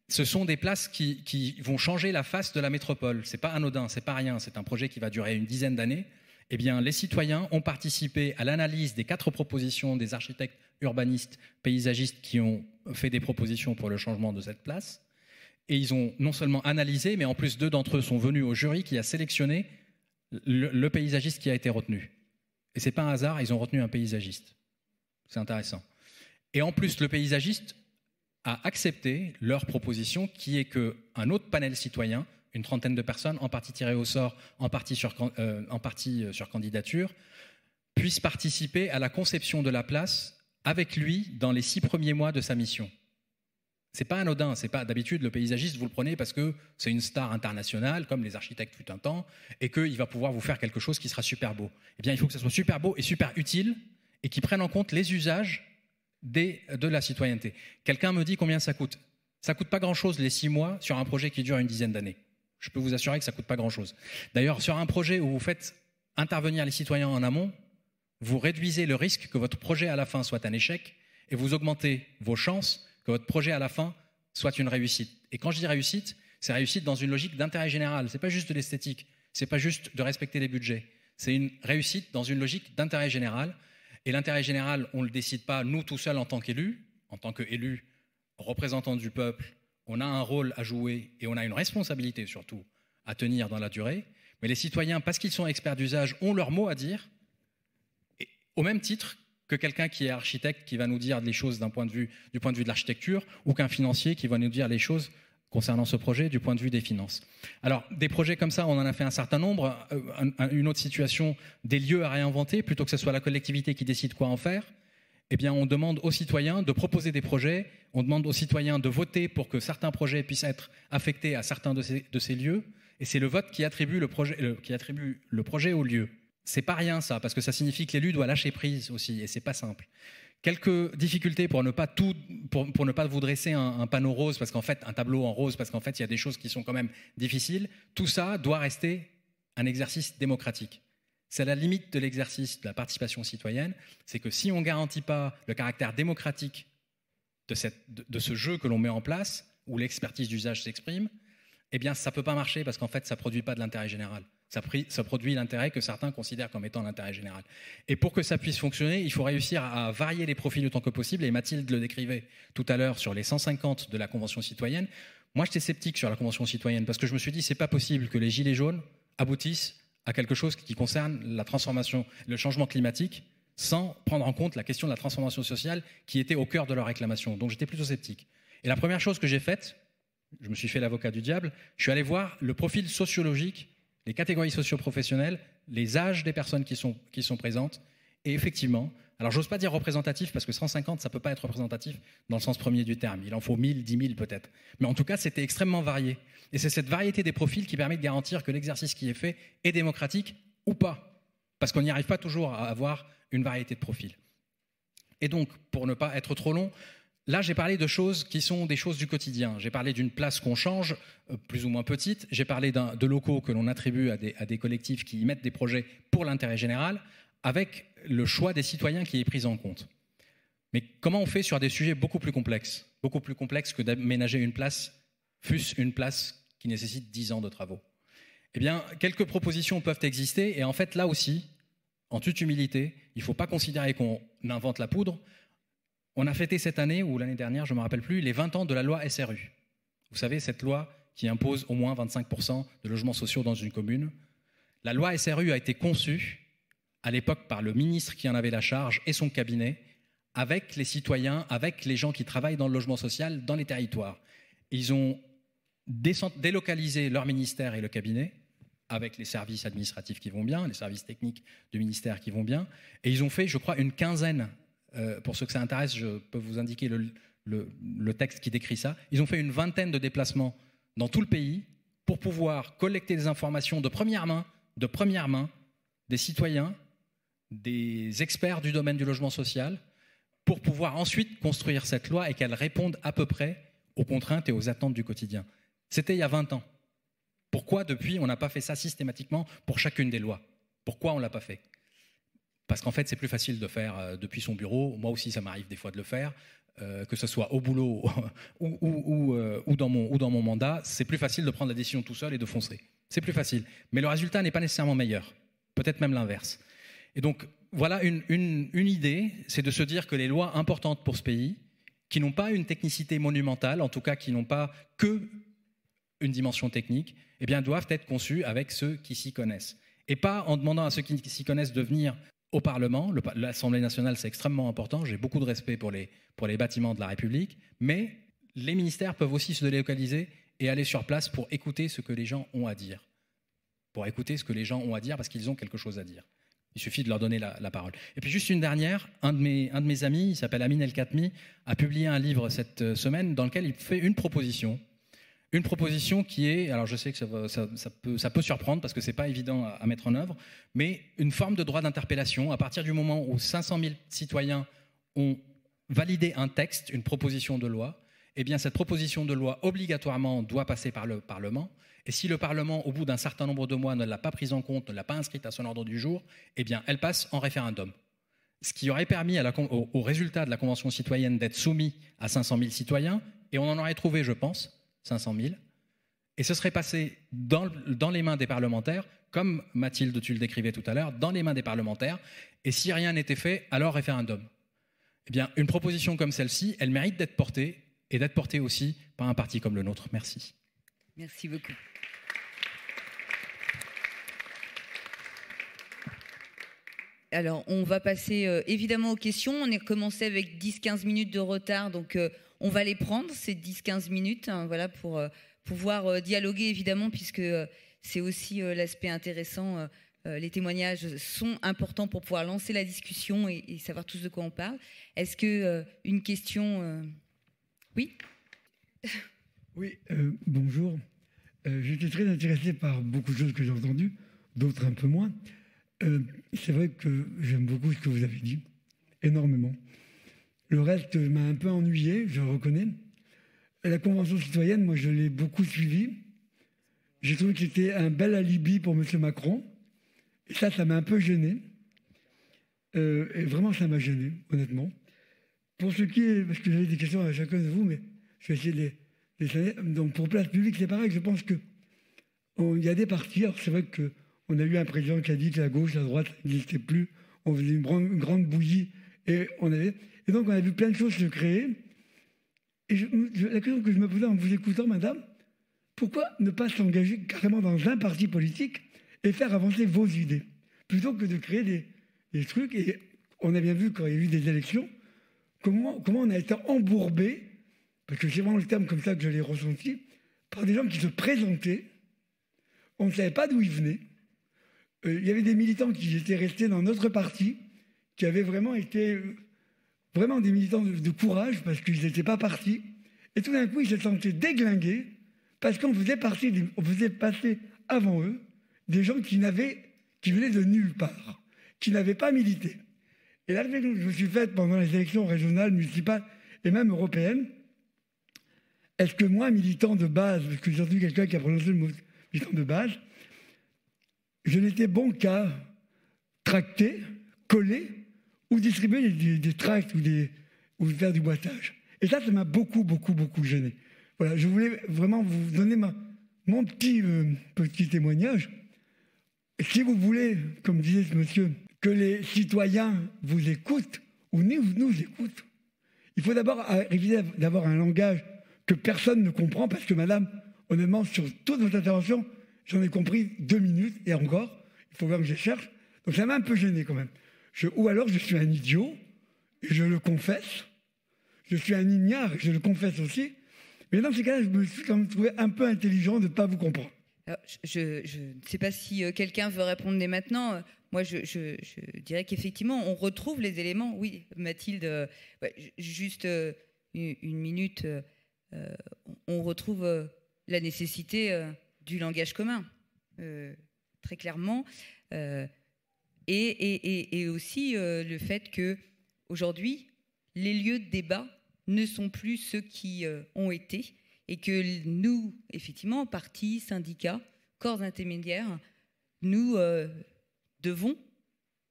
Ce sont des places qui vont changer la face de la métropole. C'est pas anodin, c'est pas rien, c'est un projet qui va durer une dizaine d'années. Eh bien, les citoyens ont participé à l'analyse des 4 propositions des architectes, urbanistes, paysagistes qui ont fait des propositions pour le changement de cette place. Et ils ont non seulement analysé, mais en plus 2 d'entre eux sont venus au jury qui a sélectionné le paysagiste qui a été retenu. Et c'est pas un hasard, ils ont retenu un paysagiste. C'est intéressant. Et en plus, le paysagiste a accepté leur proposition qui est qu'un autre panel citoyen, une trentaine de personnes, en partie tirées au sort, en partie sur candidature, puissent participer à la conception de la place avec lui dans les 6 premiers mois de sa mission. C'est pas anodin, c'est pas d'habitude le paysagiste, vous le prenez parce que c'est une star internationale, comme les architectes fut un temps, et qu'il va pouvoir vous faire quelque chose qui sera super beau. Eh bien, il faut que ça soit super beau et super utile, et qui prenne en compte les usages de la citoyenneté. Quelqu'un me dit combien ça coûte. Ça coûte pas grand-chose les 6 mois sur un projet qui dure une dizaine d'années. Je peux vous assurer que ça coûte pas grand-chose. D'ailleurs, sur un projet où vous faites intervenir les citoyens en amont, vous réduisez le risque que votre projet à la fin soit un échec et vous augmentez vos chances que votre projet à la fin soit une réussite. Et quand je dis réussite, c'est réussite dans une logique d'intérêt général. C'est pas juste de l'esthétique, c'est pas juste de respecter les budgets. C'est une réussite dans une logique d'intérêt général. Et l'intérêt général, on ne le décide pas nous tout seuls en tant qu'élus, représentants du peuple. On a un rôle à jouer et on a une responsabilité surtout à tenir dans la durée. Mais les citoyens, parce qu'ils sont experts d'usage, ont leur mot à dire, et au même titre que quelqu'un qui est architecte qui va nous dire les choses du point de vue de l'architecture, ou qu'un financier qui va nous dire les choses concernant ce projet du point de vue des finances. Alors, des projets comme ça, on en a fait un certain nombre. Une autre situation, des lieux à réinventer, plutôt que ce soit la collectivité qui décide quoi en faire, eh bien, on demande aux citoyens de proposer des projets, on demande aux citoyens de voter pour que certains projets puissent être affectés à certains de ces lieux, et c'est le vote qui attribue le projet au lieu. C'est pas rien ça, parce que ça signifie que l'élu doit lâcher prise aussi, et c'est pas simple. Quelques difficultés pour ne pas vous dresser un panneau rose, parce qu'en fait, un tableau en rose, parce qu'en fait, il y a des choses qui sont quand même difficiles. Tout ça doit rester un exercice démocratique. C'est la limite de l'exercice de la participation citoyenne, c'est que si on ne garantit pas le caractère démocratique de ce jeu que l'on met en place, où l'expertise d'usage s'exprime, eh bien, ça ne peut pas marcher, parce qu'en fait, ça ne produit pas de l'intérêt général. Ça produit l'intérêt que certains considèrent comme étant l'intérêt général. Et pour que ça puisse fonctionner, il faut réussir à varier les profils autant que possible. Et Mathilde le décrivait tout à l'heure sur les 150 de la Convention citoyenne. Moi, j'étais sceptique sur la Convention citoyenne parce que je me suis dit, c'est pas possible que les gilets jaunes aboutissent à quelque chose qui concerne la transformation, le changement climatique, sans prendre en compte la question de la transformation sociale qui était au cœur de leur réclamation. Donc, j'étais plutôt sceptique. Et la première chose que j'ai faite, je me suis fait l'avocat du diable, je suis allé voir le profil sociologique, les catégories socio-professionnelles, les âges des personnes qui sont présentes. Et effectivement, alors j'ose pas dire représentatif, parce que 150, ça ne peut pas être représentatif dans le sens premier du terme. Il en faut 1000, 10 000 peut-être. Mais en tout cas, c'était extrêmement varié. Et c'est cette variété des profils qui permet de garantir que l'exercice qui est fait est démocratique ou pas. Parce qu'on n'y arrive pas toujours à avoir une variété de profils. Et donc, pour ne pas être trop long, là, j'ai parlé de choses qui sont des choses du quotidien. J'ai parlé d'une place qu'on change, plus ou moins petite. J'ai parlé de locaux que l'on attribue à des collectifs qui y mettent des projets pour l'intérêt général, avec le choix des citoyens qui est pris en compte. Mais comment on fait sur des sujets beaucoup plus complexes que d'aménager une place, fût-ce une place qui nécessite 10 ans de travaux? Eh bien, quelques propositions peuvent exister, et en fait, là aussi, en toute humilité, il ne faut pas considérer qu'on invente la poudre. On a fêté cette année, ou l'année dernière, je ne me rappelle plus, les 20 ans de la loi SRU. Vous savez, cette loi qui impose au moins 25% de logements sociaux dans une commune. La loi SRU a été conçue, à l'époque, par le ministre qui en avait la charge et son cabinet, avec les citoyens, avec les gens qui travaillent dans le logement social, dans les territoires. Ils ont délocalisé leur ministère et le cabinet, avec les services administratifs qui vont bien, les services techniques du ministère qui vont bien, et ils ont fait, je crois, une quinzaine. Pour ceux que ça intéresse, je peux vous indiquer le texte qui décrit ça. Ils ont fait une vingtaine de déplacements dans tout le pays pour pouvoir collecter des informations de première main des citoyens, des experts du domaine du logement social, pour pouvoir ensuite construire cette loi et qu'elle réponde à peu près aux contraintes et aux attentes du quotidien. C'était il y a 20 ans. Pourquoi, depuis, on n'a pas fait ça systématiquement pour chacune des lois? Pourquoi on ne l'a pas fait? Parce qu'en fait, c'est plus facile de faire depuis son bureau. Moi aussi, ça m'arrive des fois de le faire, que ce soit au boulot ou dans mon mandat. C'est plus facile de prendre la décision tout seul et de foncer. C'est plus facile. Mais le résultat n'est pas nécessairement meilleur. Peut-être même l'inverse. Et donc, voilà une idée, c'est de se dire que les lois importantes pour ce pays, qui n'ont pas une technicité monumentale, en tout cas qui n'ont pas que une dimension technique, eh bien, doivent être conçues avec ceux qui s'y connaissent. Et pas en demandant à ceux qui s'y connaissent de venir au Parlement. L'Assemblée nationale, c'est extrêmement important. J'ai beaucoup de respect pour les bâtiments de la République. Mais les ministères peuvent aussi se délocaliser et aller sur place pour écouter ce que les gens ont à dire. Pour écouter ce que les gens ont à dire parce qu'ils ont quelque chose à dire. Il suffit de leur donner la parole. Et puis juste une dernière, un de mes amis, il s'appelle Amin El Khatmi, a publié un livre cette semaine dans lequel il fait une proposition qui est, alors je sais que ça peut surprendre parce que c'est pas évident à mettre en œuvre, mais une forme de droit d'interpellation à partir du moment où 500 000 citoyens ont validé un texte, une proposition de loi, eh bien cette proposition de loi obligatoirement doit passer par le Parlement. Et si le Parlement, au bout d'un certain nombre de mois, ne l'a pas prise en compte, ne l'a pas inscrite à son ordre du jour, eh bien elle passe en référendum. Ce qui aurait permis au résultat de la Convention citoyenne d'être soumis à 500 000 citoyens, et on en aurait trouvé, je pense, 500 000, et ce serait passé dans les mains des parlementaires, comme Mathilde, tu le décrivais tout à l'heure, dans les mains des parlementaires, et si rien n'était fait, alors référendum. Eh bien, une proposition comme celle-ci, elle mérite d'être portée, et d'être portée aussi par un parti comme le nôtre. Merci. Merci beaucoup. Alors, on va passer évidemment aux questions. On a commencé avec 10-15 minutes de retard, donc On va les prendre, ces 10-15 minutes, hein, voilà, pour pouvoir dialoguer, évidemment, puisque c'est aussi l'aspect intéressant. Les témoignages sont importants pour pouvoir lancer la discussion et savoir tous de quoi on parle. Est-ce que une question... Oui. Oui, bonjour. J'étais très intéressé par beaucoup de choses que j'ai entendues, d'autres un peu moins. C'est vrai que j'aime beaucoup ce que vous avez dit, énormément. Le reste m'a un peu ennuyé, je le reconnais. La Convention citoyenne, moi, je l'ai beaucoup suivie. J'ai trouvé que c'était un bel alibi pour M. Macron. Et ça m'a un peu gêné. Et vraiment, ça m'a gêné, honnêtement. Pour ce qui est... Parce que j'avais des questions à chacun de vous, mais je vais essayer de les... Donc, pour Place Publique, c'est pareil. Je pense qu'il y a des partis. Alors, c'est vrai qu'on a eu un président qui a dit que la gauche, la droite, ça n'existait plus. On faisait une grande bouillie. Et donc, on a vu plein de choses se créer. Et la question que je me posais en vous écoutant, madame, pourquoi ne pas s'engager carrément dans un parti politique et faire avancer vos idées, plutôt que de créer des trucs. Et on a bien vu quand il y a eu des élections, comment on a été embourbé, parce que c'est vraiment le terme comme ça que je l'ai ressenti, par des gens qui se présentaient, on ne savait pas d'où ils venaient. Il y avait des militants qui étaient restés dans notre parti, qui avaient vraiment été vraiment des militants de courage, parce qu'ils n'étaient pas partis. Et tout d'un coup, ils se sentaient déglingués, parce qu'on faisait passer avant eux des gens qui venaient de nulle part, qui n'avaient pas milité. Et la réflexion que je me suis faite pendant les élections régionales, municipales et même européennes, est-ce que moi, militant de base, parce que j'ai entendu quelqu'un qui a prononcé le mot militant de base, je n'étais bon qu'à tracter, coller ou distribuer des tracts ou faire du boitage. Et ça m'a beaucoup, beaucoup, beaucoup gêné. Voilà, je voulais vraiment vous donner mon petit témoignage. Si vous voulez, comme disait ce monsieur, que les citoyens vous écoutent ou nous écoutent, il faut d'abord éviter d'avoir un langage que personne ne comprend, parce que madame, honnêtement, sur toute votre intervention, j'en ai compris 2 minutes, et encore, il faut voir que je cherche. Donc ça m'a un peu gêné quand même. Ou alors je suis un idiot, et je le confesse. Je suis un ignare, et je le confesse aussi. Mais dans ces cas-là, je me suis quand même trouvé un peu intelligent de ne pas vous comprendre. Alors, je ne sais pas si quelqu'un veut répondre dès maintenant. Moi, je dirais qu'effectivement, on retrouve les éléments. Oui, Mathilde, juste une minute. On retrouve la nécessité du langage commun, très clairement. Et aussi le fait qu'aujourd'hui, les lieux de débat ne sont plus ceux qui ont été, et que nous, effectivement, partis, syndicats, corps intermédiaires, nous devons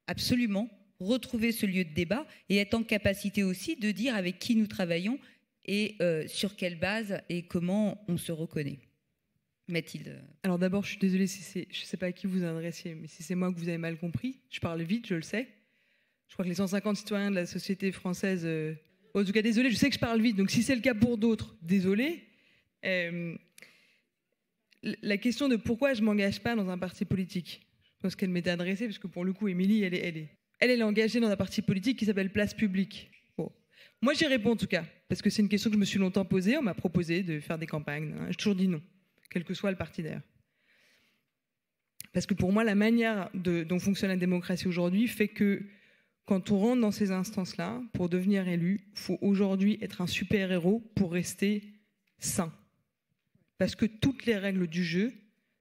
absolument retrouver ce lieu de débat et être en capacité aussi de dire avec qui nous travaillons et sur quelle base et comment on se reconnaît. Mathilde. Alors d'abord, je suis désolée, je ne sais pas à qui vous adressiez, mais si c'est moi que vous avez mal compris, je parle vite, je le sais. Je crois que les 150 citoyens de la société française... en tout cas, désolé, je sais que je parle vite, donc si c'est le cas pour d'autres, désolé. La question de pourquoi je ne m'engage pas dans un parti politique, je pense qu'elle m'était adressée, parce que pour le coup, Émilie, elle est engagée dans un parti politique qui s'appelle Place Publique. Bon. Moi, j'y réponds en tout cas, parce que c'est une question que je me suis longtemps posée. On m'a proposé de faire des campagnes. J'ai toujours dit non, quel que soit le parti d'ailleurs. Parce que pour moi, la manière dont fonctionne la démocratie aujourd'hui fait que quand on rentre dans ces instances-là, pour devenir élu, il faut aujourd'hui être un super-héros pour rester sain. Parce que toutes les règles du jeu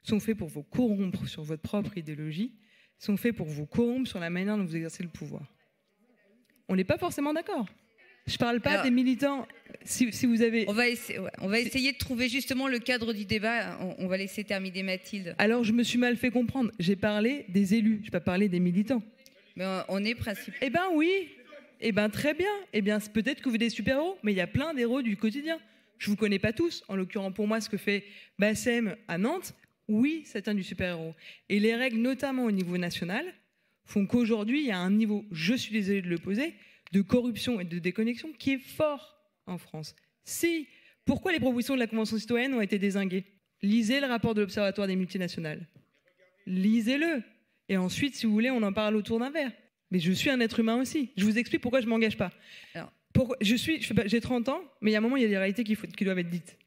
sont faites pour vous corrompre sur votre propre idéologie, sont faites pour vous corrompre sur la manière dont vous exercez le pouvoir. On n'est pas forcément d'accord. Je ne parle pas des militants. Si vous avez... On va essayer de trouver justement le cadre du débat. On va laisser terminer Mathilde. Alors, je me suis mal fait comprendre. J'ai parlé des élus, je n'ai pas parlé des militants. Mais on est principal. Eh bien oui, eh bien très bien. Eh bien peut-être que vous êtes des super-héros, mais il y a plein d'héros du quotidien. Je ne vous connais pas tous. En l'occurrence, pour moi, ce que fait Bassem à Nantes, oui, c'est un du super-héros. Et les règles, notamment au niveau national, font qu'aujourd'hui, il y a un niveau, je suis désolée de le poser, de corruption et de déconnexion qui est fort en France. Pourquoi les propositions de la Convention citoyenne ont été dézinguées ? Lisez le rapport de l'Observatoire des multinationales. Lisez-le. Et ensuite, si vous voulez, on en parle autour d'un verre. Mais je suis un être humain aussi. Je vous explique pourquoi je ne m'engage pas. Alors, J'ai 30 ans, mais il y a un moment, il y a des réalités qui doivent être dites,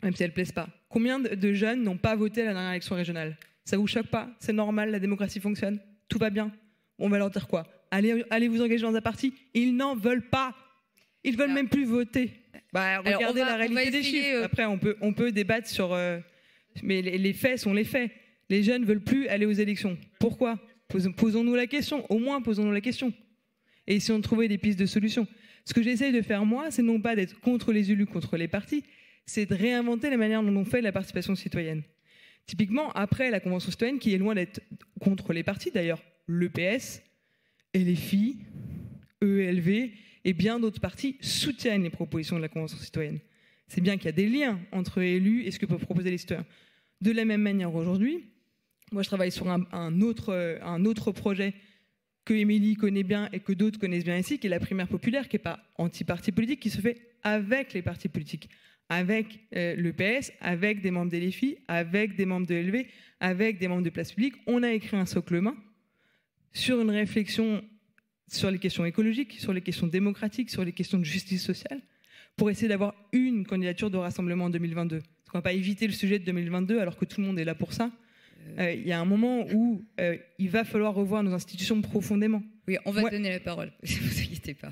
même si elles ne plaisent pas. Combien de jeunes n'ont pas voté à la dernière élection régionale? Ça vous choque pas? C'est normal, la démocratie fonctionne, tout va bien. On va leur dire quoi? Allez vous engager dans un parti? Ils n'en veulent pas. Ils veulent même plus voter. Regardez la réalité des chiffres. Après, on peut débattre sur... mais les faits sont les faits. Les jeunes ne veulent plus aller aux élections. Pourquoi? Posons-nous la question. Au moins, posons-nous la question. Et essayons de trouver des pistes de solutions. Ce que j'essaye de faire, moi, c'est non pas d'être contre les élus, contre les partis, c'est de réinventer la manière dont on fait la participation citoyenne. Typiquement, après la Convention citoyenne, qui est loin d'être contre les partis, d'ailleurs, l'EPS, LFI, EELV et bien d'autres partis soutiennent les propositions de la Convention citoyenne. C'est bien qu'il y a des liens entre élus et ce que peuvent proposer les citoyens. De la même manière, aujourd'hui, moi, je travaille sur un autre projet que Émilie connaît bien et que d'autres connaissent bien ici, qui est la primaire populaire, qui n'est pas anti-parti politique, qui se fait avec les partis politiques, avec l'EPS, avec des membres des LFI, avec des membres de LV, avec des membres de Place Publique. On a écrit un socle commun sur une réflexion sur les questions écologiques, sur les questions démocratiques, sur les questions de justice sociale, pour essayer d'avoir une candidature de rassemblement en 2022. Parce qu'on ne va pas éviter le sujet de 2022 alors que tout le monde est là pour ça. Il y a un moment où il va falloir revoir nos institutions profondément. Oui, on va donner la parole, ne vous inquiétez pas.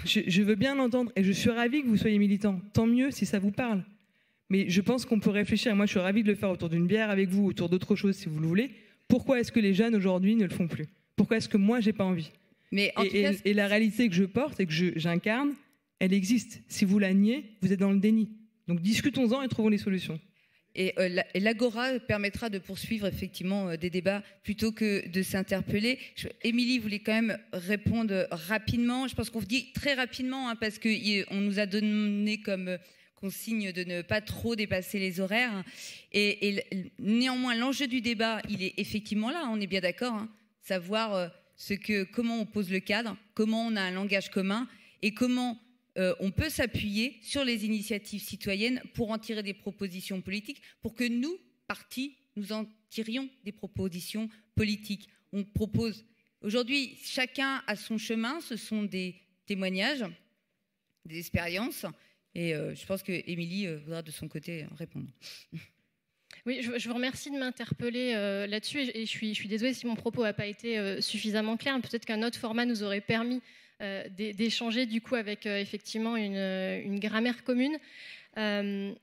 Je veux bien l'entendre et je suis ravie que vous soyez militant. Tant mieux si ça vous parle. Mais je pense qu'on peut réfléchir. Moi, je suis ravie de le faire autour d'une bière avec vous, autour d'autres choses si vous le voulez. Pourquoi est-ce que les jeunes aujourd'hui ne le font plus? Pourquoi est-ce que moi, j'ai pas envie? Mais et la réalité que je porte et que j'incarne, elle existe. Si vous la niez, vous êtes dans le déni. Donc discutons-en et trouvons les solutions. Et l'Agora permettra de poursuivre effectivement des débats plutôt que de s'interpeller. Émilie voulait quand même répondre rapidement. Je pense qu'on vous dit très rapidement parce qu'on nous a donné comme consigne de ne pas trop dépasser les horaires. Et néanmoins, l'enjeu du débat, il est effectivement là. On est bien d'accord. Savoir comment on pose le cadre, comment on a un langage commun et comment on peut s'appuyer sur les initiatives citoyennes pour en tirer des propositions politiques, pour que nous, partis, nous en tirions des propositions politiques. On propose aujourd'hui, chacun a son chemin, ce sont des témoignages, des expériences, et je pense que Émilie voudra de son côté répondre. Oui, je vous remercie de m'interpeller là-dessus, et je suis désolée si mon propos n'a pas été suffisamment clair. Peut-être qu'un autre format nous aurait permis d'échanger du coup avec effectivement une grammaire commune. En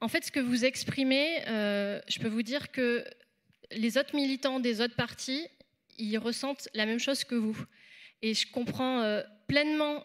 fait, ce que vous exprimez, je peux vous dire que les autres militants des autres partis, ils ressentent la même chose que vous. Et je comprends pleinement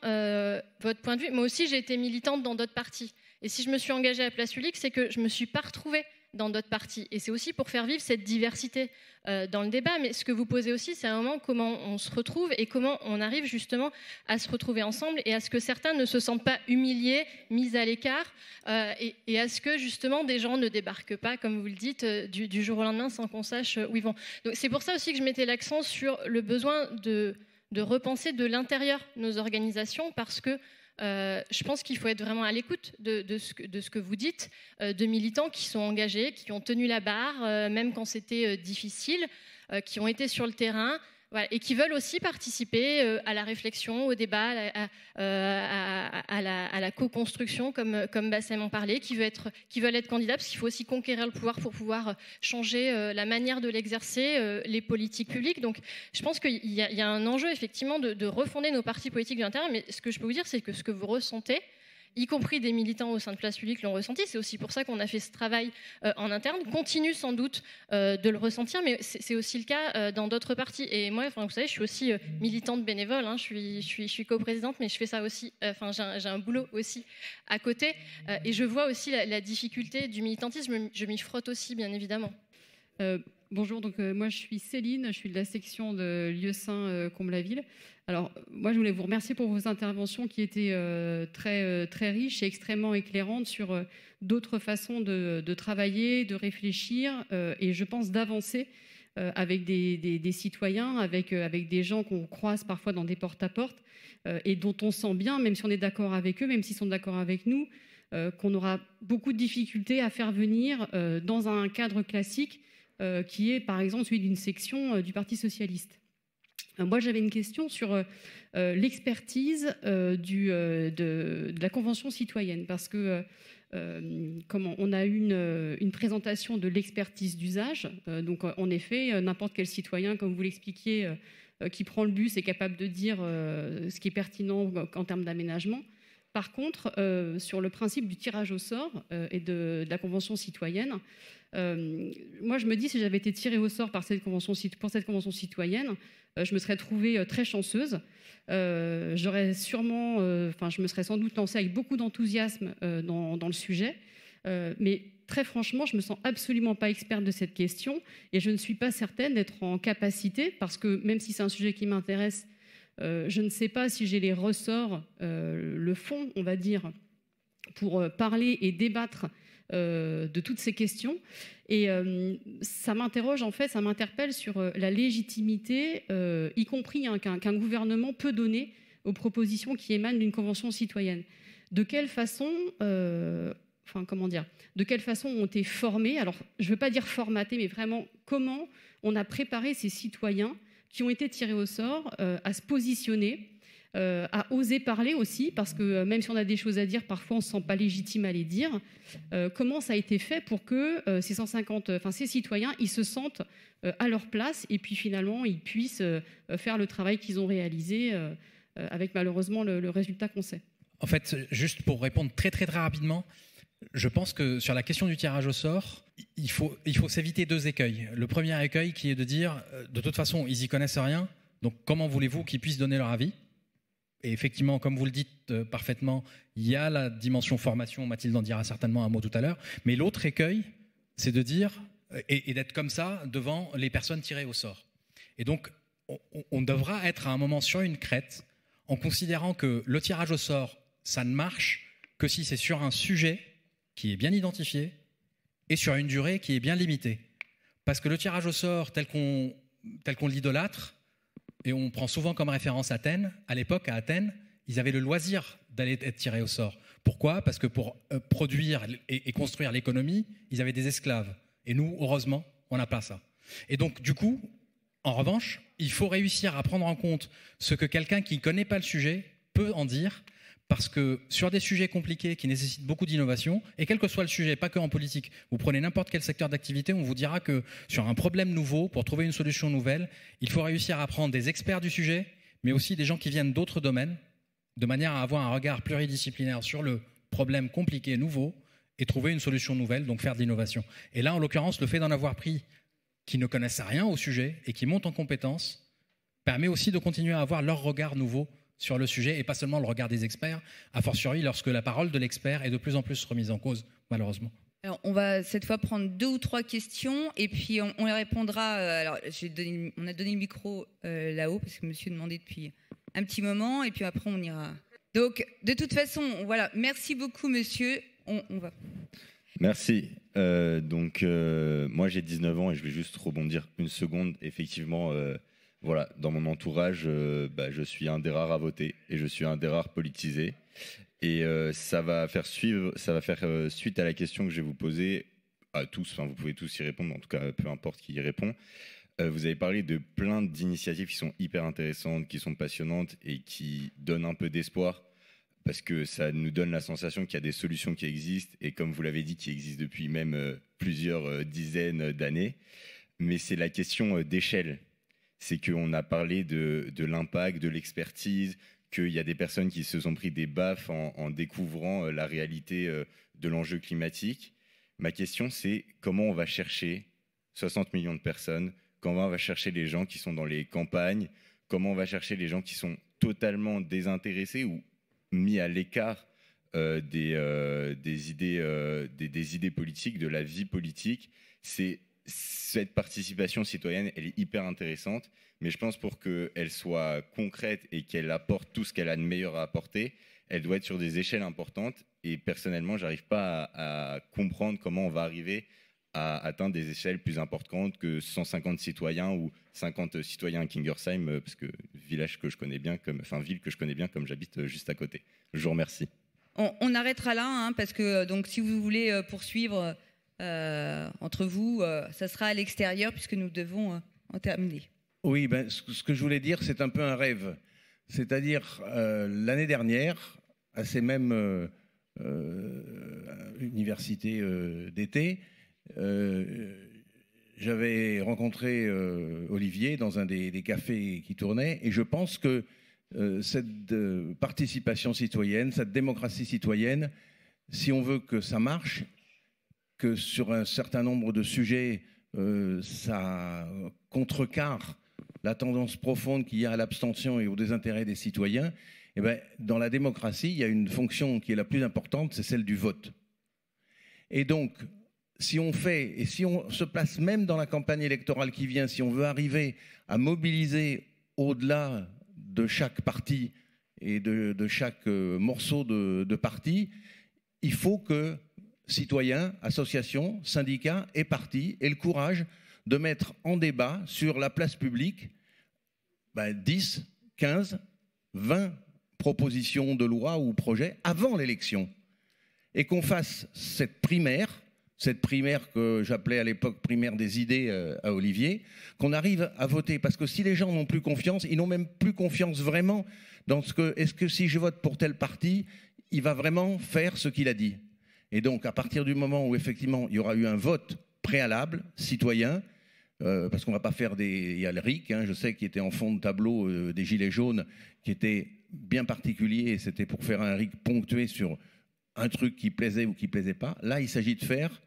votre point de vue. Moi aussi, j'ai été militante dans d'autres partis. Et si je me suis engagée à Place Publique, c'est que je ne me suis pas retrouvée dans d'autres partis. Et c'est aussi pour faire vivre cette diversité dans le débat. Mais ce que vous posez aussi, c'est à un moment comment on se retrouve et comment on arrive justement à se retrouver ensemble et à ce que certains ne se sentent pas humiliés, mis à l'écart et à ce que justement des gens ne débarquent pas, comme vous le dites, du jour au lendemain sans qu'on sache où ils vont. Donc, c'est pour ça aussi que je mettais l'accent sur le besoin de repenser de l'intérieur nos organisations parce que je pense qu'il faut être vraiment à l'écoute de ce que vous dites, de militants qui sont engagés, qui ont tenu la barre, même quand c'était difficile, qui ont été sur le terrain, voilà, et qui veulent aussi participer à la réflexion, au débat, à la co-construction, comme Bassem en parlait, qui veulent être candidats, parce qu'il faut aussi conquérir le pouvoir pour pouvoir changer la manière de l'exercer, les politiques publiques. Donc je pense qu'il y a un enjeu effectivement de refonder nos partis politiques de l'intérieur, mais ce que je peux vous dire, c'est que ce que vous ressentez, y compris des militants au sein de Place Publique l'ont ressenti. C'est aussi pour ça qu'on a fait ce travail en interne. Continue sans doute de le ressentir, mais c'est aussi le cas dans d'autres partis. Et moi, vous savez, je suis aussi militante bénévole. Je suis coprésidente, mais je fais ça aussi. J'ai un boulot aussi à côté. Et je vois aussi la difficulté du militantisme. Je m'y frotte aussi, bien évidemment. Bonjour, donc moi je suis Céline, je suis de la section de Lieu-Saint Comble-la-Ville. Alors moi je voulais vous remercier pour vos interventions qui étaient très riches et extrêmement éclairantes sur d'autres façons de travailler, de réfléchir et je pense d'avancer avec des citoyens, avec des gens qu'on croise parfois dans des porte-à-porte et dont on sent bien, même si on est d'accord avec eux, même s'ils sont d'accord avec nous, qu'on aura beaucoup de difficultés à faire venir dans un cadre classique qui est par exemple celui d'une section du Parti socialiste. Moi, j'avais une question sur l'expertise de la Convention citoyenne, parce que on a eu une présentation de l'expertise d'usage. Donc, en effet, n'importe quel citoyen, comme vous l'expliquiez, qui prend le bus est capable de dire ce qui est pertinent en termes d'aménagement. Par contre, sur le principe du tirage au sort et de la Convention citoyenne, moi, je me dis, si j'avais été tirée au sort pour cette Convention citoyenne, je me serais trouvée très chanceuse. Je me serais sans doute lancée avec beaucoup d'enthousiasme dans le sujet. Mais très franchement, je ne me sens absolument pas experte de cette question et je ne suis pas certaine d'être en capacité, parce que même si c'est un sujet qui m'intéresse, je ne sais pas si j'ai les ressorts, le fond, on va dire, pour parler et débattre de toutes ces questions. Et ça m'interroge, en fait, ça m'interpelle sur la légitimité, y compris qu'un gouvernement peut donner aux propositions qui émanent d'une convention citoyenne. De quelle façon... de quelle façon ont été formés, alors je ne veux pas dire formatés, mais vraiment comment on a préparé ces citoyens qui ont été tirés au sort à se positionner, à oser parler aussi, parce que même si on a des choses à dire, parfois on ne se sent pas légitime à les dire. Comment ça a été fait pour que ces citoyens, ils se sentent à leur place et puis finalement ils puissent faire le travail qu'ils ont réalisé avec malheureusement le résultat qu'on sait. En fait, juste pour répondre très très très rapidement, je pense que sur la question du tirage au sort, il faut s'éviter deux écueils. Le premier écueil qui est de dire, de toute façon, ils n'y connaissent rien, donc comment voulez-vous qu'ils puissent donner leur avis ? Et effectivement, comme vous le dites parfaitement, il y a la dimension formation, Mathilde en dira certainement un mot tout à l'heure, mais l'autre écueil, c'est de dire, et d'être comme ça devant les personnes tirées au sort. Et donc, on devra être à un moment sur une crête, en considérant que le tirage au sort, ça ne marche que si c'est sur un sujet qui est bien identifié et sur une durée qui est bien limitée. Parce que le tirage au sort tel qu'on l'idolâtre, et on prend souvent comme référence Athènes, à l'époque, à Athènes, ils avaient le loisir d'aller être tirés au sort. Pourquoi ? Parce que pour produire et construire l'économie, ils avaient des esclaves. Et nous, heureusement, on n'a pas ça. Et donc, du coup, en revanche, il faut réussir à prendre en compte ce que quelqu'un qui ne connaît pas le sujet peut en dire, parce que sur des sujets compliqués qui nécessitent beaucoup d'innovation, et quel que soit le sujet, pas que en politique, vous prenez n'importe quel secteur d'activité, on vous dira que sur un problème nouveau, pour trouver une solution nouvelle, il faut réussir à prendre des experts du sujet, mais aussi des gens qui viennent d'autres domaines, de manière à avoir un regard pluridisciplinaire sur le problème compliqué, nouveau, et trouver une solution nouvelle, donc faire de l'innovation. Et là, en l'occurrence, le fait d'en avoir pris qui ne connaissent rien au sujet et qui montent en compétences permet aussi de continuer à avoir leur regard nouveau sur le sujet et pas seulement le regard des experts, a fortiori lorsque la parole de l'expert est de plus en plus remise en cause, malheureusement. Alors, on va cette fois prendre 2 ou 3 questions et puis on les répondra. On a donné le micro là-haut parce que monsieur demandait depuis un petit moment et puis après on ira. Donc, de toute façon, voilà. Merci beaucoup, monsieur. On va. Merci. Moi, j'ai 19 ans et je vais juste rebondir une seconde. Effectivement, voilà, dans mon entourage, je suis un des rares à voter et je suis un des rares politisés. Et ça va faire suite à la question que je vais vous poser à tous. Enfin, vous pouvez tous y répondre, en tout cas, peu importe qui y répond. Vous avez parlé de plein d'initiatives qui sont hyper intéressantes, qui sont passionnantes et qui donnent un peu d'espoir parce que ça nous donne la sensation qu'il y a des solutions qui existent et comme vous l'avez dit, qui existent depuis même plusieurs dizaines d'années. Mais c'est la question d'échelle. C'est qu'on a parlé de l'impact, de l'expertise, qu'il y a des personnes qui se sont pris des baffes en découvrant la réalité de l'enjeu climatique. Ma question, c'est comment on va chercher 60 millions de personnes, comment on va chercher les gens qui sont dans les campagnes, comment on va chercher les gens qui sont totalement désintéressés ou mis à l'écart des idées politiques, de la vie politique. Cette participation citoyenne, elle est hyper intéressante, mais je pense pour qu'elle soit concrète et qu'elle apporte tout ce qu'elle a de meilleur à apporter, elle doit être sur des échelles importantes. Et personnellement, je n'arrive pas à comprendre comment on va arriver à atteindre des échelles plus importantes que 150 citoyens ou 50 citoyens à Kingersheim, parce que ville que je connais bien, comme j'habite juste à côté. Je vous remercie. On arrêtera là, parce que donc, si vous voulez poursuivre entre vous, ça sera à l'extérieur puisque nous devons en terminer. Oui, ben, ce que je voulais dire, c'est un peu un rêve. C'est-à-dire, l'année dernière, à ces mêmes universités d'été, j'avais rencontré Olivier dans un des cafés qui tournait, et je pense que cette participation citoyenne, cette démocratie citoyenne, si on veut que ça marche, que sur un certain nombre de sujets, ça contrecarre la tendance profonde qu'il y a à l'abstention et au désintérêt des citoyens, eh bien, dans la démocratie, il y a une fonction qui est la plus importante, c'est celle du vote. Et donc, si on fait, et si on se place même dans la campagne électorale qui vient, si on veut arriver à mobiliser au-delà de chaque parti et de chaque morceau de parti, il faut que citoyens, associations, syndicats et partis aient le courage de mettre en débat sur la place publique 10, 15, 20 propositions de loi ou projets avant l'élection. Et qu'on fasse cette primaire que j'appelais à l'époque primaire des idées à Olivier, qu'on arrive à voter. Parce que si les gens n'ont plus confiance, ils n'ont même plus confiance vraiment dans ce que, est-ce que si je vote pour tel parti, il va vraiment faire ce qu'il a dit. Et donc, à partir du moment où effectivement il y aura eu un vote préalable, citoyen, parce qu'on ne va pas faire des... Il y a le RIC, je sais, qui était en fond de tableau des Gilets jaunes, qui était bien particulier, et c'était pour faire un RIC ponctué sur un truc qui plaisait ou qui ne plaisait pas. Là, il s'agit de faire...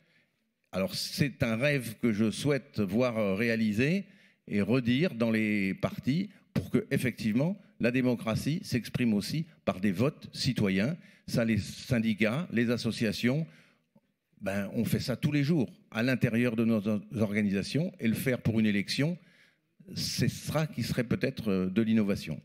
Alors, c'est un rêve que je souhaite voir réaliser et redire dans les partis pour que, effectivement, la démocratie s'exprime aussi par des votes citoyens. Ça, les syndicats, les associations, on fait ça tous les jours à l'intérieur de nos organisations, et le faire pour une élection, c'est ça qui serait peut-être de l'innovation.